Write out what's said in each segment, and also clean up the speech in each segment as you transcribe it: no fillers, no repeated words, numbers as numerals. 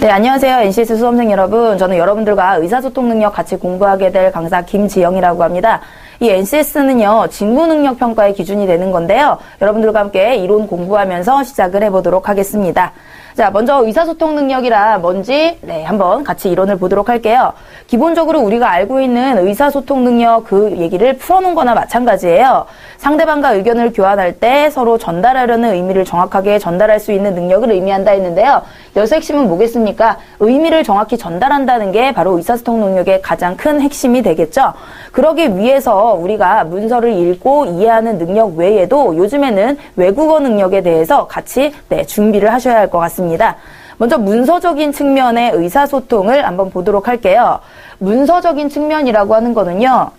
네, 안녕하세요. NCS 수험생 여러분. 저는 여러분들과 의사소통 능력 같이 공부하게 될 강사 김지영이라고 합니다. 이 NCS는요, 직무 능력 평가의 기준이 되는 건데요. 여러분들과 함께 이론 공부하면서 시작을 해보도록 하겠습니다. 자, 먼저 의사소통 능력이라 뭔지 한번 같이 이론을 보도록 할게요. 기본적으로 우리가 알고 있는 의사소통 능력 그 얘기를 풀어놓은 거나 마찬가지예요. 상대방과 의견을 교환할 때 서로 전달하려는 의미를 정확하게 전달할 수 있는 능력을 의미한다 했는데요. 여기서 핵심은 뭐겠습니까? 의미를 정확히 전달한다는 게 바로 의사소통 능력의 가장 큰 핵심이 되겠죠. 그러기 위해서 우리가 문서를 읽고 이해하는 능력 외에도 요즘에는 외국어 능력에 대해서 같이 준비를 하셔야 할 것 같습니다. 먼저 문서적인 측면의 의사소통을 한번 보도록 할게요. 문서적인 측면이라고 하는 거는요.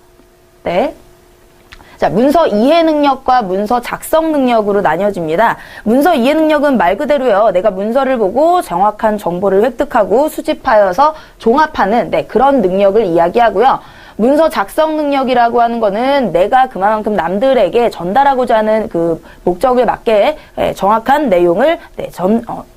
자, 문서 이해 능력과 문서 작성 능력으로 나뉘어집니다. 문서 이해 능력은 말 그대로요. 내가 문서를 보고 정확한 정보를 획득하고 수집하여서 종합하는 그런 능력을 이야기하고요. 문서 작성 능력이라고 하는 거는 내가 그만큼 남들에게 전달하고자 하는 그 목적에 맞게 정확한 내용을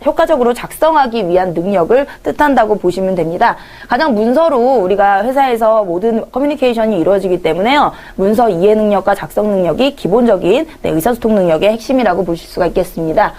효과적으로 작성하기 위한 능력을 뜻한다고 보시면 됩니다. 가장 문서로 우리가 회사에서 모든 커뮤니케이션이 이루어지기 때문에요. 문서 이해 능력과 작성 능력이 기본적인 의사소통 능력의 핵심이라고 보실 수가 있겠습니다.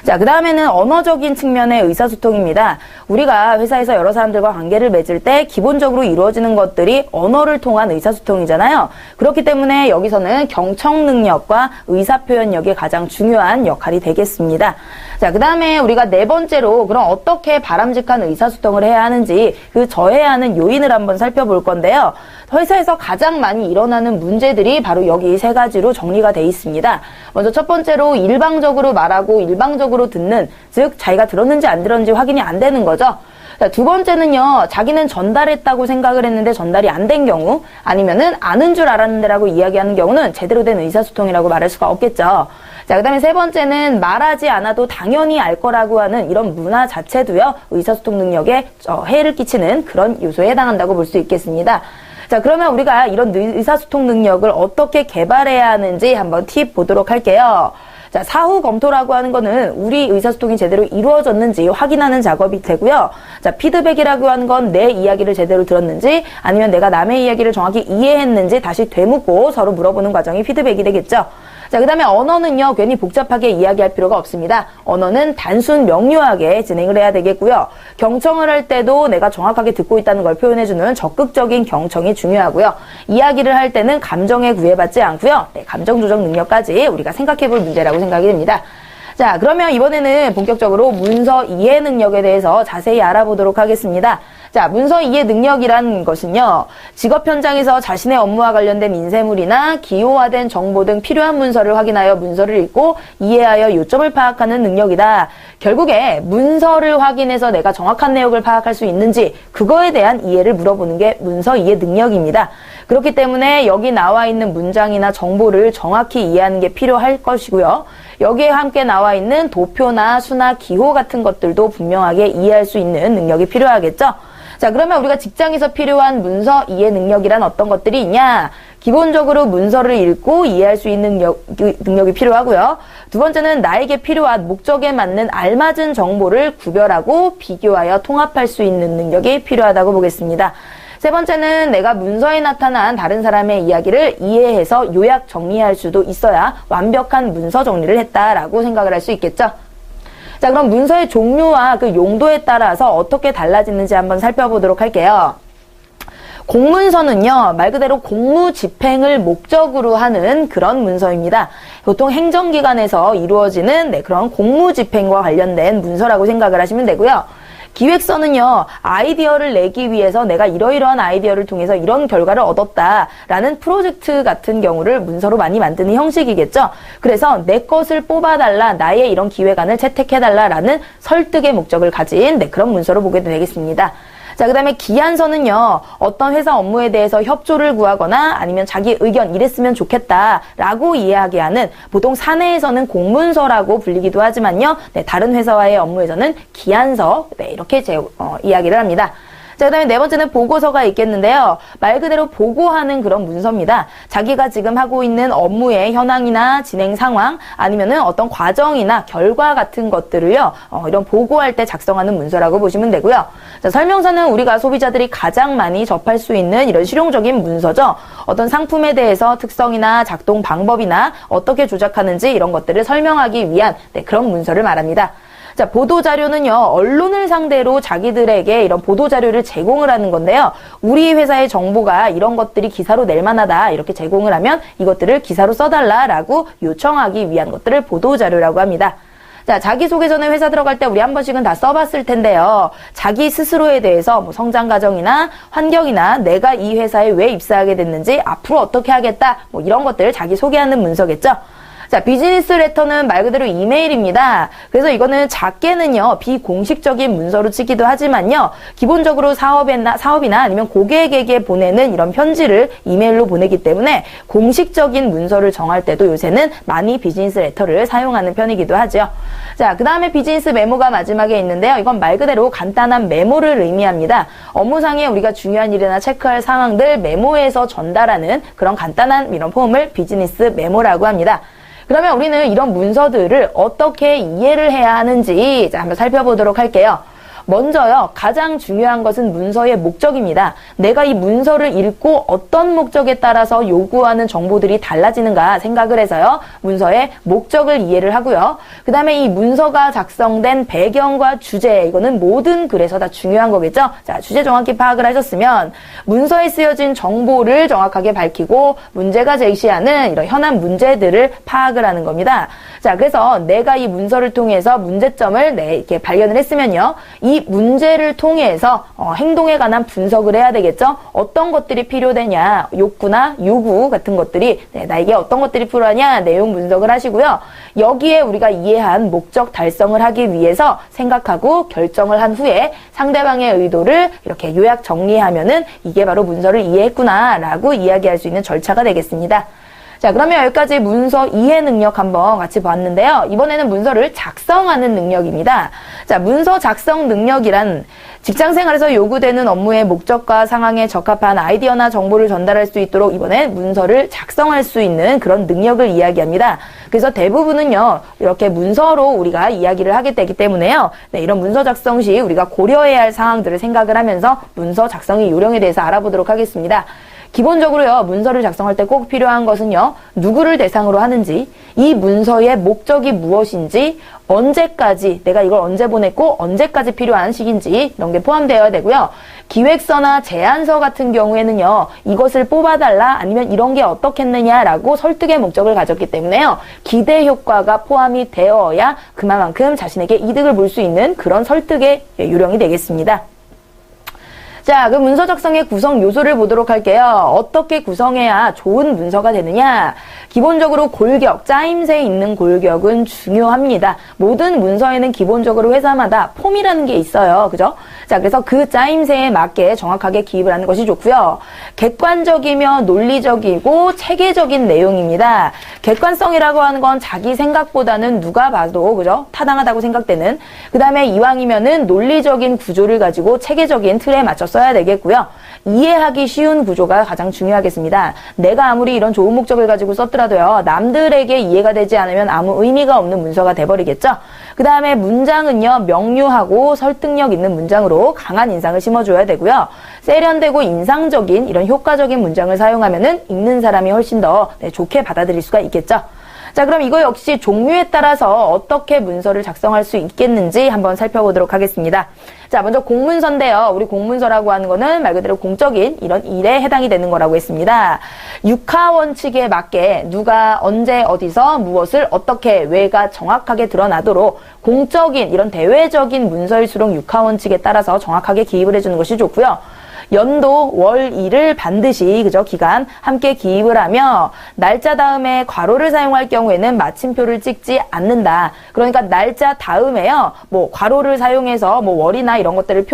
자, 그 다음에는 언어적인 측면의 의사소통입니다. 우리가 회사에서 여러 사람들과 관계를 맺을 때 기본적으로 이루어지는 것들이 언어를 통한 의사소통이잖아요. 그렇기 때문에 여기서는 경청 능력과 의사표현력이 가장 중요한 역할이 되겠습니다. 자, 그 다음에 우리가 네 번째로 그럼 어떻게 바람직한 의사소통을 해야 하는지 그 저해하는 요인을 한번 살펴볼 건데요. 회사에서 가장 많이 일어나는 문제들이 바로 여기 세 가지로 정리가 돼 있습니다. 먼저 첫 번째로 일방적으로 말하고 일방적으로 듣는, 즉 자기가 들었는지 안 들었는지 확인이 안 되는 거죠. 자, 두 번째는요, 자기는 전달했다고 생각을 했는데 전달이 안 된 경우, 아니면은 아는 줄 알았는데라고 이야기하는 경우는 제대로 된 의사소통이라고 말할 수가 없겠죠. 자, 그 다음에 세 번째는 말하지 않아도 당연히 알 거라고 하는 이런 문화 자체도요, 의사소통 능력에 해를 끼치는 그런 요소에 해당한다고 볼 수 있겠습니다. 자, 그러면 우리가 이런 의사소통 능력을 어떻게 개발해야 하는지 한번 팁 보도록 할게요. 자, 사후 검토라고 하는 거는 우리 의사소통이 제대로 이루어졌는지 확인하는 작업이 되고요. 자, 피드백이라고 하는 건 내 이야기를 제대로 들었는지 아니면 내가 남의 이야기를 정확히 이해했는지 다시 되묻고 서로 물어보는 과정이 피드백이 되겠죠. 자, 그 다음에 언어는요, 괜히 복잡하게 이야기할 필요가 없습니다. 언어는 단순 명료하게 진행을 해야 되겠고요. 경청을 할 때도 내가 정확하게 듣고 있다는 걸 표현해주는 적극적인 경청이 중요하고요. 이야기를 할 때는 감정에 구애받지 않고요. 감정 조정 능력까지 우리가 생각해볼 문제라고 생각이 됩니다. 자, 그러면 이번에는 본격적으로 문서 이해 능력에 대해서 자세히 알아보도록 하겠습니다. 자, 문서 이해 능력이란 것은요, 직업 현장에서 자신의 업무와 관련된 인쇄물이나 기호화된 정보 등 필요한 문서를 확인하여 문서를 읽고 이해하여 요점을 파악하는 능력이다. 결국에 문서를 확인해서 내가 정확한 내용을 파악할 수 있는지 그거에 대한 이해를 물어보는 게 문서 이해 능력입니다. 그렇기 때문에 여기 나와 있는 문장이나 정보를 정확히 이해하는 게 필요할 것이고요. 여기에 함께 나와 있는 도표나 수나 기호 같은 것들도 분명하게 이해할 수 있는 능력이 필요하겠죠. 자, 그러면 우리가 직장에서 필요한 문서 이해 능력이란 어떤 것들이 있냐? 기본적으로 문서를 읽고 이해할 수 있는 능력이 필요하고요. 두 번째는 나에게 필요한 목적에 맞는 알맞은 정보를 구별하고 비교하여 통합할 수 있는 능력이 필요하다고 보겠습니다. 세 번째는 내가 문서에 나타난 다른 사람의 이야기를 이해해서 요약 정리할 수도 있어야 완벽한 문서 정리를 했다라고 생각을 할 수 있겠죠. 자, 그럼 문서의 종류와 그 용도에 따라서 어떻게 달라지는지 한번 살펴보도록 할게요. 공문서는요, 말 그대로 공무 집행을 목적으로 하는 그런 문서입니다. 보통 행정기관에서 이루어지는 그런 공무 집행과 관련된 문서라고 생각을 하시면 되고요. 기획서는요, 아이디어를 내기 위해서 내가 이러이러한 아이디어를 통해서 이런 결과를 얻었다라는 프로젝트 같은 경우를 문서로 많이 만드는 형식이겠죠. 그래서 내 것을 뽑아달라, 나의 이런 기획안을 채택해달라라는 설득의 목적을 가진 그런 문서로 보게 되겠습니다. 자, 그 다음에 기한서는요, 어떤 회사 업무에 대해서 협조를 구하거나 아니면 자기 의견 이랬으면 좋겠다라고 이야기하게 하는, 보통 사내에서는 공문서라고 불리기도 하지만요, 다른 회사와의 업무에서는 기한서, 이렇게 이야기를 합니다. 자, 그다음에 네 번째는 보고서가 있겠는데요. 말 그대로 보고하는 그런 문서입니다. 자기가 지금 하고 있는 업무의 현황이나 진행 상황, 아니면은 어떤 과정이나 결과 같은 것들을요, 이런 보고할 때 작성하는 문서라고 보시면 되고요. 자, 설명서는 우리가 소비자들이 가장 많이 접할 수 있는 이런 실용적인 문서죠. 어떤 상품에 대해서 특성이나 작동 방법이나 어떻게 조작하는지 이런 것들을 설명하기 위한 그런 문서를 말합니다. 자, 보도자료는요, 언론을 상대로 자기들에게 이런 보도자료를 제공을 하는 건데요. 우리 회사의 정보가 이런 것들이 기사로 낼 만하다, 이렇게 제공을 하면 이것들을 기사로 써달라라고 요청하기 위한 것들을 보도자료라고 합니다. 자, 자기소개전에 회사 들어갈 때 우리 한 번씩은 다 써봤을 텐데요. 자기 스스로에 대해서 뭐 성장 과정이나 환경이나 내가 이 회사에 왜 입사하게 됐는지, 앞으로 어떻게 하겠다, 뭐 이런 것들을 자기 소개하는 문서겠죠. 자, 비즈니스 레터는 말 그대로 이메일입니다. 그래서 이거는 작게는요, 비공식적인 문서로 치기도 하지만요, 기본적으로 사업이나 아니면 고객에게 보내는 이런 편지를 이메일로 보내기 때문에 공식적인 문서를 정할 때도 요새는 많이 비즈니스 레터를 사용하는 편이기도 하죠. 자, 그 다음에 비즈니스 메모가 마지막에 있는데요. 이건 말 그대로 간단한 메모를 의미합니다. 업무상에 우리가 중요한 일이나 체크할 상황들 메모에서 전달하는 그런 간단한 이런 폼을 비즈니스 메모라고 합니다. 그러면 우리는 이런 문서들을 어떻게 이해를 해야 하는지 한번 살펴보도록 할게요. 먼저요, 가장 중요한 것은 문서의 목적입니다. 내가 이 문서를 읽고 어떤 목적에 따라서 요구하는 정보들이 달라지는가 생각을 해서요, 문서의 목적을 이해를 하고요. 그 다음에 이 문서가 작성된 배경과 주제, 이거는 모든 글에서 다 중요한 거겠죠? 자, 주제 정확히 파악을 하셨으면 문서에 쓰여진 정보를 정확하게 밝히고 문제가 제시하는 이런 현안 문제들을 파악을 하는 겁니다. 자, 그래서 내가 이 문서를 통해서 문제점을 이렇게 발견을 했으면요, 이 문제를 통해서 행동에 관한 분석을 해야 되겠죠. 어떤 것들이 필요되냐, 욕구나 요구 같은 것들이 나에게 어떤 것들이 필요하냐, 내용 분석을 하시고요. 여기에 우리가 이해한 목적 달성을 하기 위해서 생각하고 결정을 한 후에 상대방의 의도를 이렇게 요약 정리하면은 이게 바로 문서를 이해했구나라고 이야기할 수 있는 절차가 되겠습니다. 자, 그러면 여기까지 문서 이해 능력 한번 같이 봤는데요. 이번에는 문서를 작성하는 능력입니다. 자, 문서 작성 능력이란 직장 생활에서 요구되는 업무의 목적과 상황에 적합한 아이디어나 정보를 전달할 수 있도록 이번엔 문서를 작성할 수 있는 그런 능력을 이야기합니다. 그래서 대부분은요, 이렇게 문서로 우리가 이야기를 하게 되기 때문에요. 이런 문서 작성 시 우리가 고려해야 할 사항들을 생각을 하면서 문서 작성의 요령에 대해서 알아보도록 하겠습니다. 기본적으로요, 문서를 작성할 때 꼭 필요한 것은요, 누구를 대상으로 하는지, 이 문서의 목적이 무엇인지, 언제까지, 내가 이걸 언제 보냈고 언제까지 필요한 시기인지 이런 게 포함되어야 되고요. 기획서나 제안서 같은 경우에는요, 이것을 뽑아달라, 아니면 이런 게 어떻겠느냐라고 설득의 목적을 가졌기 때문에요, 기대 효과가 포함이 되어야 그만큼 자신에게 이득을 볼 수 있는 그런 설득의 요령이 되겠습니다. 자, 그 문서 작성의 구성 요소를 보도록 할게요. 어떻게 구성해야 좋은 문서가 되느냐? 기본적으로 골격, 짜임새 있는 골격은 중요합니다. 모든 문서에는 기본적으로 회사마다 폼이라는 게 있어요. 그죠? 자, 그래서 그 짜임새에 맞게 정확하게 기입을 하는 것이 좋고요. 객관적이며 논리적이고 체계적인 내용입니다. 객관성이라고 하는 건 자기 생각보다는 누가 봐도, 그죠? 타당하다고 생각되는. 그 다음에 이왕이면은 논리적인 구조를 가지고 체계적인 틀에 맞춰 써야 되겠고요. 이해하기 쉬운 구조가 가장 중요하겠습니다. 내가 아무리 이런 좋은 목적을 가지고 썼더라도요, 남들에게 이해가 되지 않으면 아무 의미가 없는 문서가 돼버리겠죠. 그 다음에 문장은요, 명료하고 설득력 있는 문장으로 강한 인상을 심어줘야 되고요. 세련되고 인상적인 이런 효과적인 문장을 사용하면은 읽는 사람이 훨씬 더 좋게 받아들일 수가 있겠죠. 자, 그럼 이거 역시 종류에 따라서 어떻게 문서를 작성할 수 있겠는지 한번 살펴보도록 하겠습니다. 자, 먼저 공문서인데요. 우리 공문서라고 하는 거는 말 그대로 공적인 이런 일에 해당이 되는 거라고 했습니다. 육하 원칙에 맞게 누가 언제 어디서 무엇을 어떻게 왜가 정확하게 드러나도록 공적인 이런 대외적인 문서일수록 육하 원칙에 따라서 정확하게 기입을 해주는 것이 좋고요. 연도, 월, 일을 반드시 그죠 기간 함께 기입을 하며 날짜 다음에 괄호를 사용할 경우에는 마침표를 찍지 않는다. 그러니까 날짜 다음에요. 뭐 괄호를 사용해서 뭐 월이나 이런 것들을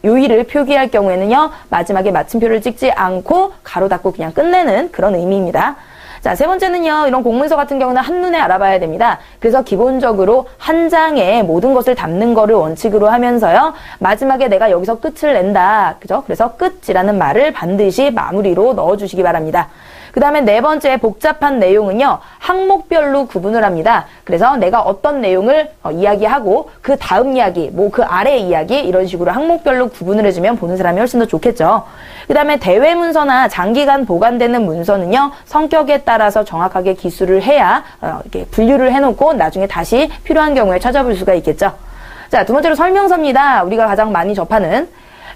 요일을 표기할 경우에는요. 마지막에 마침표를 찍지 않고 가로 닫고 그냥 끝내는 그런 의미입니다. 자, 세 번째는요, 이런 공문서 같은 경우는 한눈에 알아봐야 됩니다. 그래서 기본적으로 한 장에 모든 것을 담는 거를 원칙으로 하면서요, 마지막에 내가 여기서 끝을 낸다. 그죠? 그래서 끝이라는 말을 반드시 마무리로 넣어주시기 바랍니다. 그 다음에 네 번째 복잡한 내용은요, 항목별로 구분을 합니다. 그래서 내가 어떤 내용을 이야기하고 그 다음 이야기, 뭐 그 아래 이야기 이런 식으로 항목별로 구분을 해주면 보는 사람이 훨씬 더 좋겠죠. 그 다음에 대외 문서나 장기간 보관되는 문서는요, 성격에 따라서 정확하게 기술을 해야 이렇게 분류를 해놓고 나중에 다시 필요한 경우에 찾아볼 수가 있겠죠. 자, 두 번째로 설명서입니다. 우리가 가장 많이 접하는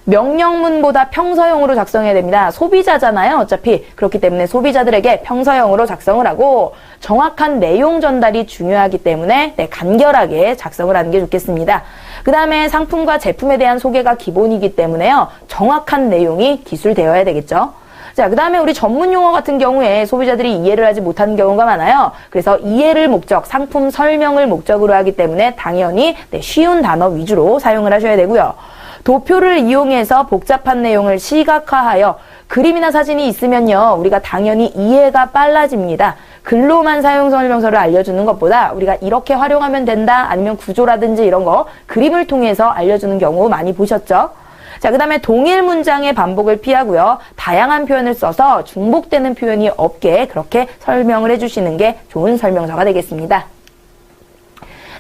명령문보다 평서형으로 작성해야 됩니다. 소비자잖아요. 어차피. 그렇기 때문에 소비자들에게 평서형으로 작성을 하고 정확한 내용 전달이 중요하기 때문에 간결하게 작성을 하는 게 좋겠습니다. 그 다음에 상품과 제품에 대한 소개가 기본이기 때문에요. 정확한 내용이 기술되어야 되겠죠. 자, 그 다음에 우리 전문 용어 같은 경우에 소비자들이 이해를 하지 못하는 경우가 많아요. 그래서 이해를 목적, 상품 설명을 목적으로 하기 때문에 당연히 쉬운 단어 위주로 사용을 하셔야 되고요. 도표를 이용해서 복잡한 내용을 시각화하여 그림이나 사진이 있으면요, 우리가 당연히 이해가 빨라집니다. 글로만 사용 설명서를 알려주는 것보다 우리가 이렇게 활용하면 된다, 아니면 구조라든지 이런 거 그림을 통해서 알려주는 경우 많이 보셨죠? 자, 그 다음에 동일 문장의 반복을 피하고요, 다양한 표현을 써서 중복되는 표현이 없게 그렇게 설명을 해주시는 게 좋은 설명서가 되겠습니다.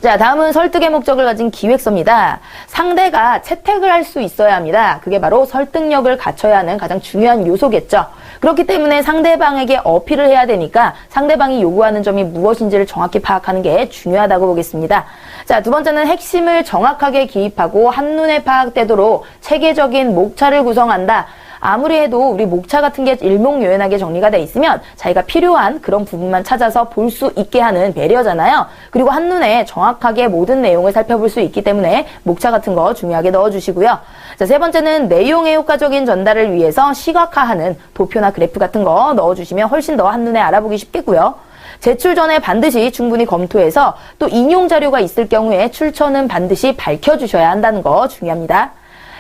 자, 다음은 설득의 목적을 가진 기획서입니다. 상대가 채택을 할 수 있어야 합니다. 그게 바로 설득력을 갖춰야 하는 가장 중요한 요소겠죠. 그렇기 때문에 상대방에게 어필을 해야 되니까 상대방이 요구하는 점이 무엇인지를 정확히 파악하는 게 중요하다고 보겠습니다. 자, 두 번째는 핵심을 정확하게 기입하고 한눈에 파악되도록 체계적인 목차를 구성한다. 아무리 해도 우리 목차 같은 게 일목요연하게 정리가 돼 있으면 자기가 필요한 그런 부분만 찾아서 볼 수 있게 하는 배려잖아요. 그리고 한눈에 정확하게 모든 내용을 살펴볼 수 있기 때문에 목차 같은 거 중요하게 넣어주시고요. 자, 세 번째는 내용의 효과적인 전달을 위해서 시각화하는 도표나 그래프 같은 거 넣어주시면 훨씬 더 한눈에 알아보기 쉽겠고요. 제출 전에 반드시 충분히 검토해서 또 인용 자료가 있을 경우에 출처는 반드시 밝혀주셔야 한다는 거 중요합니다.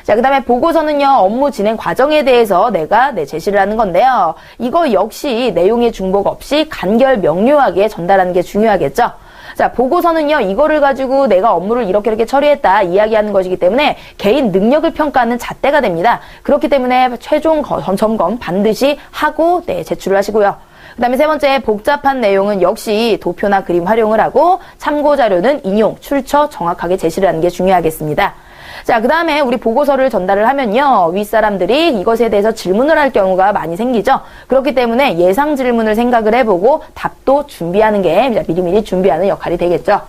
자, 그 다음에 보고서는요, 업무 진행 과정에 대해서 내가 제시를 하는 건데요. 이거 역시 내용의 중복 없이 간결 명료하게 전달하는 게 중요하겠죠. 자, 보고서는요, 이거를 가지고 내가 업무를 이렇게 처리했다 이야기하는 것이기 때문에 개인 능력을 평가하는 잣대가 됩니다. 그렇기 때문에 최종 점검 반드시 하고 제출을 하시고요. 그 다음에 세 번째, 복잡한 내용은 역시 도표나 그림 활용을 하고 참고 자료는 인용, 출처 정확하게 제시를 하는 게 중요하겠습니다. 자, 그 다음에 우리 보고서를 전달을 하면요, 윗사람들이 이것에 대해서 질문을 할 경우가 많이 생기죠. 그렇기 때문에 예상 질문을 생각을 해보고 답도 준비하는 게 미리미리 준비하는 역할이 되겠죠.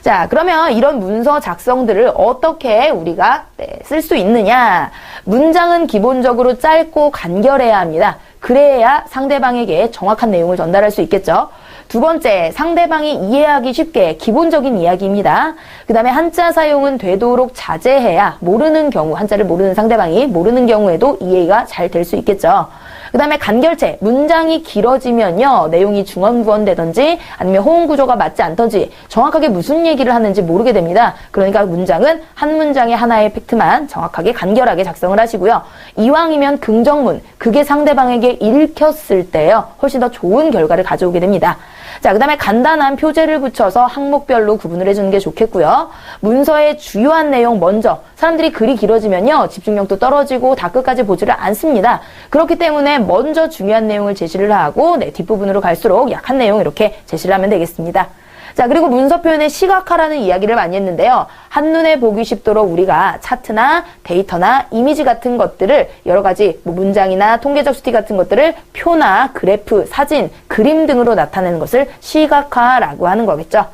자, 그러면 이런 문서 작성들을 어떻게 우리가 쓸 수 있느냐. 문장은 기본적으로 짧고 간결해야 합니다. 그래야 상대방에게 정확한 내용을 전달할 수 있겠죠. 두 번째, 상대방이 이해하기 쉽게 기본적인 이야기입니다. 그 다음에 한자 사용은 되도록 자제해야 모르는 경우, 한자를 모르는 상대방이 모르는 경우에도 이해가 잘 될 수 있겠죠. 그 다음에 간결체, 문장이 길어지면요, 내용이 중언부언되든지 아니면 호응 구조가 맞지 않든지 정확하게 무슨 얘기를 하는지 모르게 됩니다. 그러니까 문장은 한 문장에 하나의 팩트만 정확하게 간결하게 작성을 하시고요. 이왕이면 긍정문, 그게 상대방에게 읽혔을 때요, 훨씬 더 좋은 결과를 가져오게 됩니다. 자, 그 다음에 간단한 표제를 붙여서 항목별로 구분을 해주는 게 좋겠고요. 문서의 주요한 내용 먼저, 사람들이 글이 길어지면요, 집중력도 떨어지고 다 끝까지 보지를 않습니다. 그렇기 때문에 먼저 중요한 내용을 제시를 하고 뒷부분으로 갈수록 약한 내용 이렇게 제시를 하면 되겠습니다. 자, 그리고 문서 표현의 시각화라는 이야기를 많이 했는데요. 한눈에 보기 쉽도록 우리가 차트나 데이터나 이미지 같은 것들을 여러 가지 문장이나 통계적 수치 같은 것들을 표나 그래프, 사진, 그림 등으로 나타내는 것을 시각화라고 하는 거겠죠.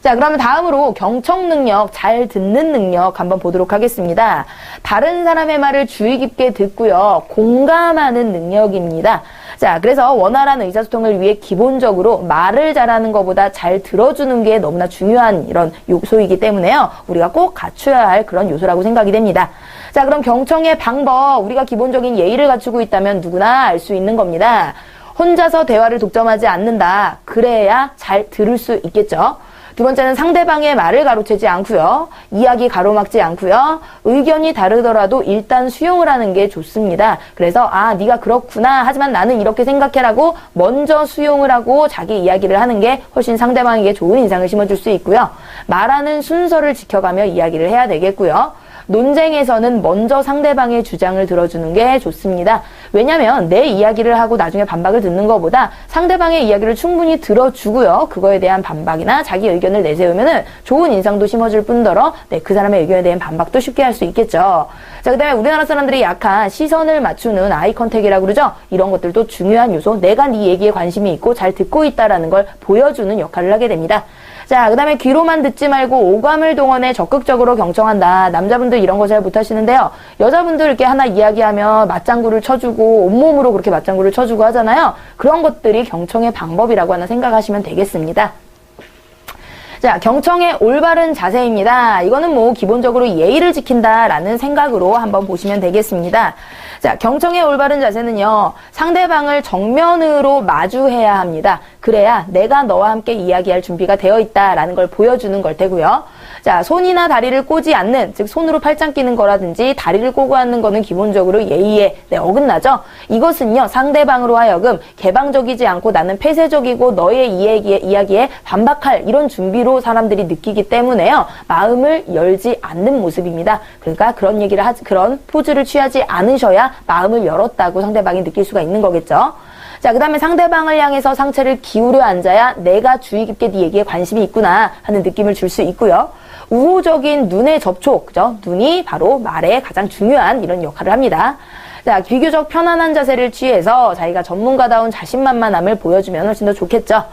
자, 그러면 다음으로 경청 능력, 잘 듣는 능력 한번 보도록 하겠습니다. 다른 사람의 말을 주의 깊게 듣고요, 공감하는 능력입니다. 자, 그래서 원활한 의사소통을 위해 기본적으로 말을 잘하는 것보다 잘 들어주는 게 너무나 중요한 이런 요소이기 때문에요, 우리가 꼭 갖춰야 할 그런 요소라고 생각이 됩니다. 자, 그럼 경청의 방법, 우리가 기본적인 예의를 갖추고 있다면 누구나 알 수 있는 겁니다. 혼자서 대화를 독점하지 않는다. 그래야 잘 들을 수 있겠죠. 두 번째는 상대방의 말을 가로채지 않고요. 이야기 가로막지 않고요. 의견이 다르더라도 일단 수용을 하는 게 좋습니다. 그래서 네가 그렇구나. 하지만 나는 이렇게 생각해라고 먼저 수용을 하고 자기 이야기를 하는 게 훨씬 상대방에게 좋은 인상을 심어줄 수 있고요. 말하는 순서를 지켜가며 이야기를 해야 되겠고요. 논쟁에서는 먼저 상대방의 주장을 들어주는 게 좋습니다. 왜냐하면 내 이야기를 하고 나중에 반박을 듣는 것보다 상대방의 이야기를 충분히 들어주고요. 그거에 대한 반박이나 자기 의견을 내세우면은 좋은 인상도 심어줄 뿐더러 그 사람의 의견에 대한 반박도 쉽게 할 수 있겠죠. 자, 그다음에 우리나라 사람들이 약한 시선을 맞추는 아이 컨택이라고 그러죠. 이런 것들도 중요한 요소. 내가 네 얘기에 관심이 있고 잘 듣고 있다라는 걸 보여주는 역할을 하게 됩니다. 자, 그 다음에 귀로만 듣지 말고 오감을 동원해 적극적으로 경청한다. 남자분들 이런 거 잘 못하시는데요. 여자분들 이렇게 하나 이야기하면 맞장구를 쳐주고 온몸으로 그렇게 맞장구를 쳐주고 하잖아요. 그런 것들이 경청의 방법이라고 하나 생각하시면 되겠습니다. 자, 경청의 올바른 자세입니다. 이거는 뭐 기본적으로 예의를 지킨다라는 생각으로 한번 보시면 되겠습니다. 자, 경청의 올바른 자세는요, 상대방을 정면으로 마주해야 합니다. 그래야 내가 너와 함께 이야기할 준비가 되어 있다라는 걸 보여주는 걸 테고요. 자, 손이나 다리를 꼬지 않는, 즉 손으로 팔짱 끼는 거라든지 다리를 꼬고 앉는 거는 기본적으로 예의에 어긋나죠. 이것은요, 상대방으로 하여금 개방적이지 않고 나는 폐쇄적이고 너의 이야기에 반박할 이런 준비로 사람들이 느끼기 때문에요, 마음을 열지 않는 모습입니다. 그러니까 그런 얘기를 그런 포즈를 취하지 않으셔야 마음을 열었다고 상대방이 느낄 수가 있는 거겠죠. 자, 그 다음에 상대방을 향해서 상체를 기울여 앉아야 내가 주의 깊게 네 얘기에 관심이 있구나 하는 느낌을 줄 수 있고요. 우호적인 눈의 접촉, 그죠? 눈이 바로 말에 가장 중요한 이런 역할을 합니다. 자, 비교적 편안한 자세를 취해서 자기가 전문가다운 자신만만함을 보여주면 훨씬 더 좋겠죠.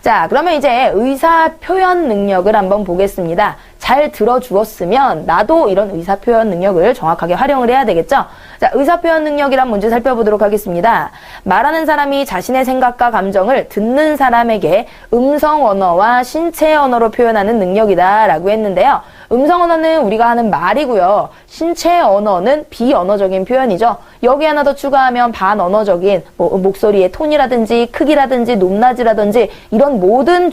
자, 그러면 이제 의사 표현 능력을 한번 보겠습니다. 잘 들어주었으면 나도 이런 의사 표현 능력을 정확하게 활용을 해야 되겠죠? 자, 의사 표현 능력이란 뭔지 살펴보도록 하겠습니다. 말하는 사람이 자신의 생각과 감정을 듣는 사람에게 음성 언어와 신체 언어로 표현하는 능력이다라고 했는데요. 음성 언어는 우리가 하는 말이고요. 신체 언어는 비언어적인 표현이죠. 여기 하나 더 추가하면 반언어적인 목소리의 톤이라든지 크기라든지 높낮이라든지 이런 모든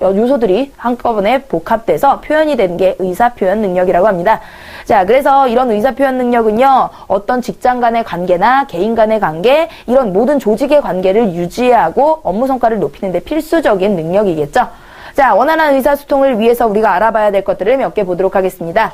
요소들이 한꺼번에 복합돼서 표현이 되는 게 의사표현 능력이라고 합니다. 자, 그래서 이런 의사표현 능력은요, 어떤 직장 간의 관계나 개인 간의 관계, 이런 모든 조직의 관계를 유지하고 업무 성과를 높이는 데 필수적인 능력이겠죠. 자, 원활한 의사소통을 위해서 우리가 알아봐야 될 것들을 몇 개 보도록 하겠습니다.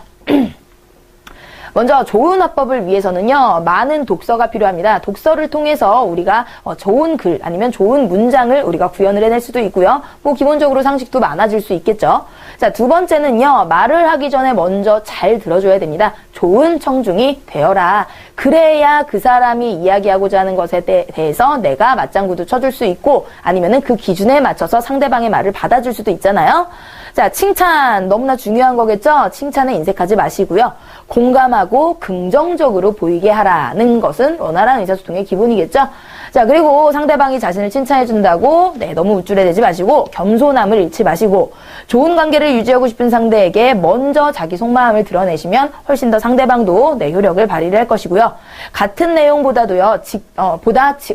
먼저 좋은 화법을 위해서는요, 많은 독서가 필요합니다. 독서를 통해서 우리가 좋은 글 아니면 좋은 문장을 우리가 구현을 해낼 수도 있고요. 뭐 기본적으로 상식도 많아질 수 있겠죠. 자, 두 번째는요, 말을 하기 전에 먼저 잘 들어줘야 됩니다. 좋은 청중이 되어라. 그래야 그 사람이 이야기하고자 하는 것에 대해서 내가 맞장구도 쳐줄 수 있고, 아니면은 그 기준에 맞춰서 상대방의 말을 받아줄 수도 있잖아요. 자, 칭찬 너무나 중요한 거겠죠? 칭찬에 인색하지 마시고요. 공감하고 긍정적으로 보이게 하라는 것은 원활한 의사소통의 기본이겠죠? 자, 그리고 상대방이 자신을 칭찬해준다고 너무 우쭐해대지 마시고 겸손함을 잃지 마시고 좋은 관계를 유지하고 싶은 상대에게 먼저 자기 속마음을 드러내시면 훨씬 더 상대방도 효력을 발휘를 할 것이고요. 같은 내용보다도요,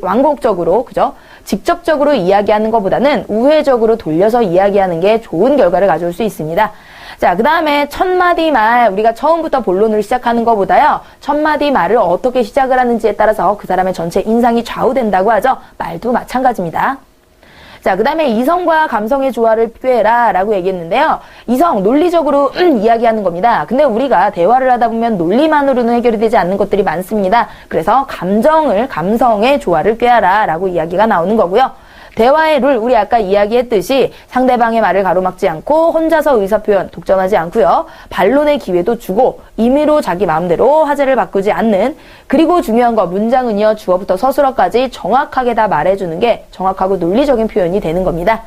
완곡적으로, 그죠? 직접적으로 이야기하는 것보다는 우회적으로 돌려서 이야기하는 게 좋은 결과를 가져올 수 있습니다. 자, 그 다음에 첫 마디 말, 우리가 처음부터 본론을 시작하는 것보다요, 첫 마디 말을 어떻게 시작을 하는지에 따라서 그 사람의 전체 인상이 좌우된다고 하죠. 말도 마찬가지입니다. 자, 그 다음에 이성과 감성의 조화를 꾀해라 라고 얘기했는데요. 이성, 논리적으로 이야기하는 겁니다. 근데 우리가 대화를 하다 보면 논리만으로는 해결이 되지 않는 것들이 많습니다. 그래서 감성의 조화를 꾀하라 라고 이야기가 나오는 거고요. 대화의 룰, 우리 아까 이야기했듯이 상대방의 말을 가로막지 않고 혼자서 의사표현 독점하지 않고요. 반론의 기회도 주고 임의로 자기 마음대로 화제를 바꾸지 않는, 그리고 중요한 거 문장은요, 주어부터 서술어까지 정확하게 다 말해주는 게 정확하고 논리적인 표현이 되는 겁니다.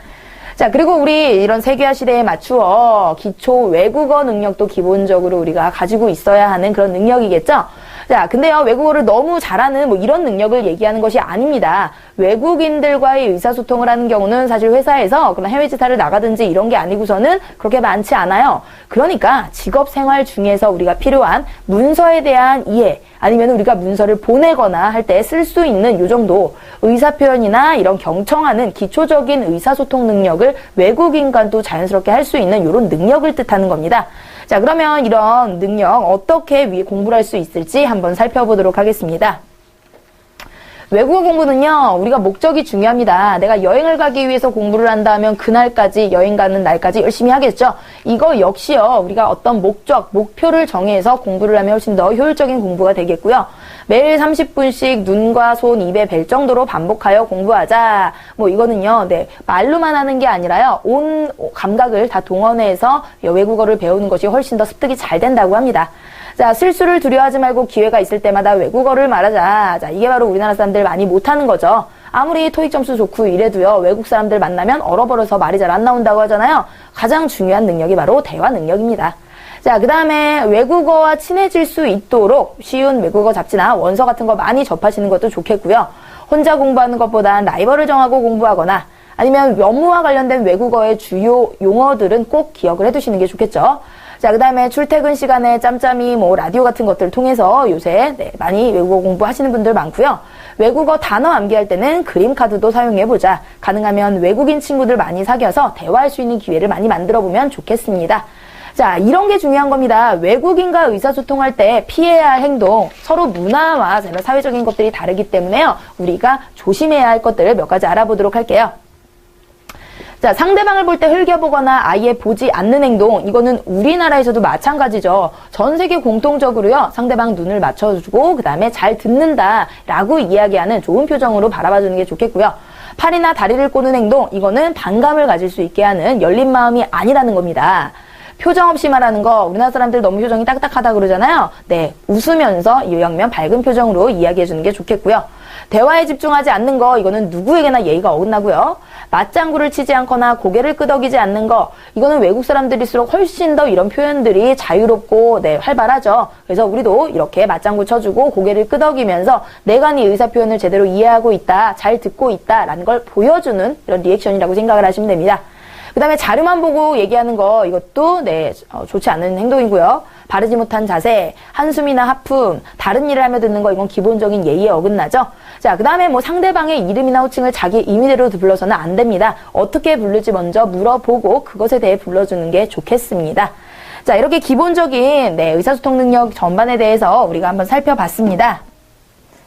자, 그리고 우리 이런 세계화 시대에 맞추어 기초 외국어 능력도 기본적으로 우리가 가지고 있어야 하는 그런 능력이겠죠. 자, 근데요, 외국어를 너무 잘하는 뭐 이런 능력을 얘기하는 것이 아닙니다. 외국인들과의 의사소통을 하는 경우는 사실 회사에서 그런 해외 지사를 나가든지 이런 게 아니고서는 그렇게 많지 않아요. 그러니까 직업 생활 중에서 우리가 필요한 문서에 대한 이해, 아니면 우리가 문서를 보내거나 할 때 쓸 수 있는 요 정도 의사표현이나 이런 경청하는 기초적인 의사소통 능력을 외국인과도 자연스럽게 할 수 있는 이런 능력을 뜻하는 겁니다. 자, 그러면 이런 능력 어떻게 위에 공부를 할 수 있을지 한번 살펴보도록 하겠습니다. 외국어 공부는요, 우리가 목적이 중요합니다. 내가 여행을 가기 위해서 공부를 한다면 그날까지, 여행 가는 날까지 열심히 하겠죠. 이거 역시요, 우리가 어떤 목표를 정해서 공부를 하면 훨씬 더 효율적인 공부가 되겠고요. 매일 30분씩 눈과 손, 입에 뵐 정도로 반복하여 공부하자. 뭐 이거는요, 말로만 하는 게 아니라요, 온 감각을 다 동원해서 외국어를 배우는 것이 훨씬 더 습득이 잘 된다고 합니다. 자, 실수를 두려워하지 말고 기회가 있을 때마다 외국어를 말하자. 자, 이게 바로 우리나라 사람들 많이 못하는 거죠. 아무리 토익 점수 좋고 이래도요, 외국 사람들 만나면 얼어버려서 말이 잘 안 나온다고 하잖아요. 가장 중요한 능력이 바로 대화 능력입니다. 자, 그 다음에 외국어와 친해질 수 있도록 쉬운 외국어 잡지나 원서 같은 거 많이 접하시는 것도 좋겠고요. 혼자 공부하는 것보단 라이벌을 정하고 공부하거나 아니면 업무와 관련된 외국어의 주요 용어들은 꼭 기억을 해두시는 게 좋겠죠. 자, 그 다음에 출퇴근 시간에 짬짬이 뭐 라디오 같은 것들 통해서 요새 많이 외국어 공부하시는 분들 많고요. 외국어 단어 암기할 때는 그림 카드도 사용해보자. 가능하면 외국인 친구들 많이 사귀어서 대화할 수 있는 기회를 많이 만들어보면 좋겠습니다. 자, 이런 게 중요한 겁니다. 외국인과 의사소통할 때 피해야 할 행동, 서로 문화와 사회적인 것들이 다르기 때문에요. 우리가 조심해야 할 것들을 몇 가지 알아보도록 할게요. 자, 상대방을 볼 때 흘겨보거나 아예 보지 않는 행동, 이거는 우리나라에서도 마찬가지죠. 전 세계 공통적으로요, 상대방 눈을 맞춰주고 그 다음에 잘 듣는다 라고 이야기하는 좋은 표정으로 바라봐주는 게 좋겠고요. 팔이나 다리를 꼬는 행동, 이거는 반감을 가질 수 있게 하는 열린 마음이 아니라는 겁니다. 표정 없이 말하는 거, 우리나라 사람들 너무 표정이 딱딱하다 그러잖아요. 네, 웃으면서 이왕이면 밝은 표정으로 이야기해주는 게 좋겠고요. 대화에 집중하지 않는 거, 이거는 누구에게나 예의가 어긋나고요. 맞장구를 치지 않거나 고개를 끄덕이지 않는 거, 이거는 외국 사람들일수록 훨씬 더 이런 표현들이 자유롭고 활발하죠. 그래서 우리도 이렇게 맞장구 쳐주고 고개를 끄덕이면서 내가 네 의사 표현을 제대로 이해하고 있다, 잘 듣고 있다라는 걸 보여주는 이런 리액션이라고 생각을 하시면 됩니다. 그 다음에 자료만 보고 얘기하는 거, 이것도 좋지 않은 행동이고요. 바르지 못한 자세, 한숨이나 하품, 다른 일을 하며 듣는 거, 이건 기본적인 예의에 어긋나죠. 자, 그 다음에 뭐 상대방의 이름이나 호칭을 자기 임의대로 불러서는 안 됩니다. 어떻게 부를지 먼저 물어보고 그것에 대해 불러주는 게 좋겠습니다. 자, 이렇게 기본적인 의사소통 능력 전반에 대해서 우리가 한번 살펴봤습니다.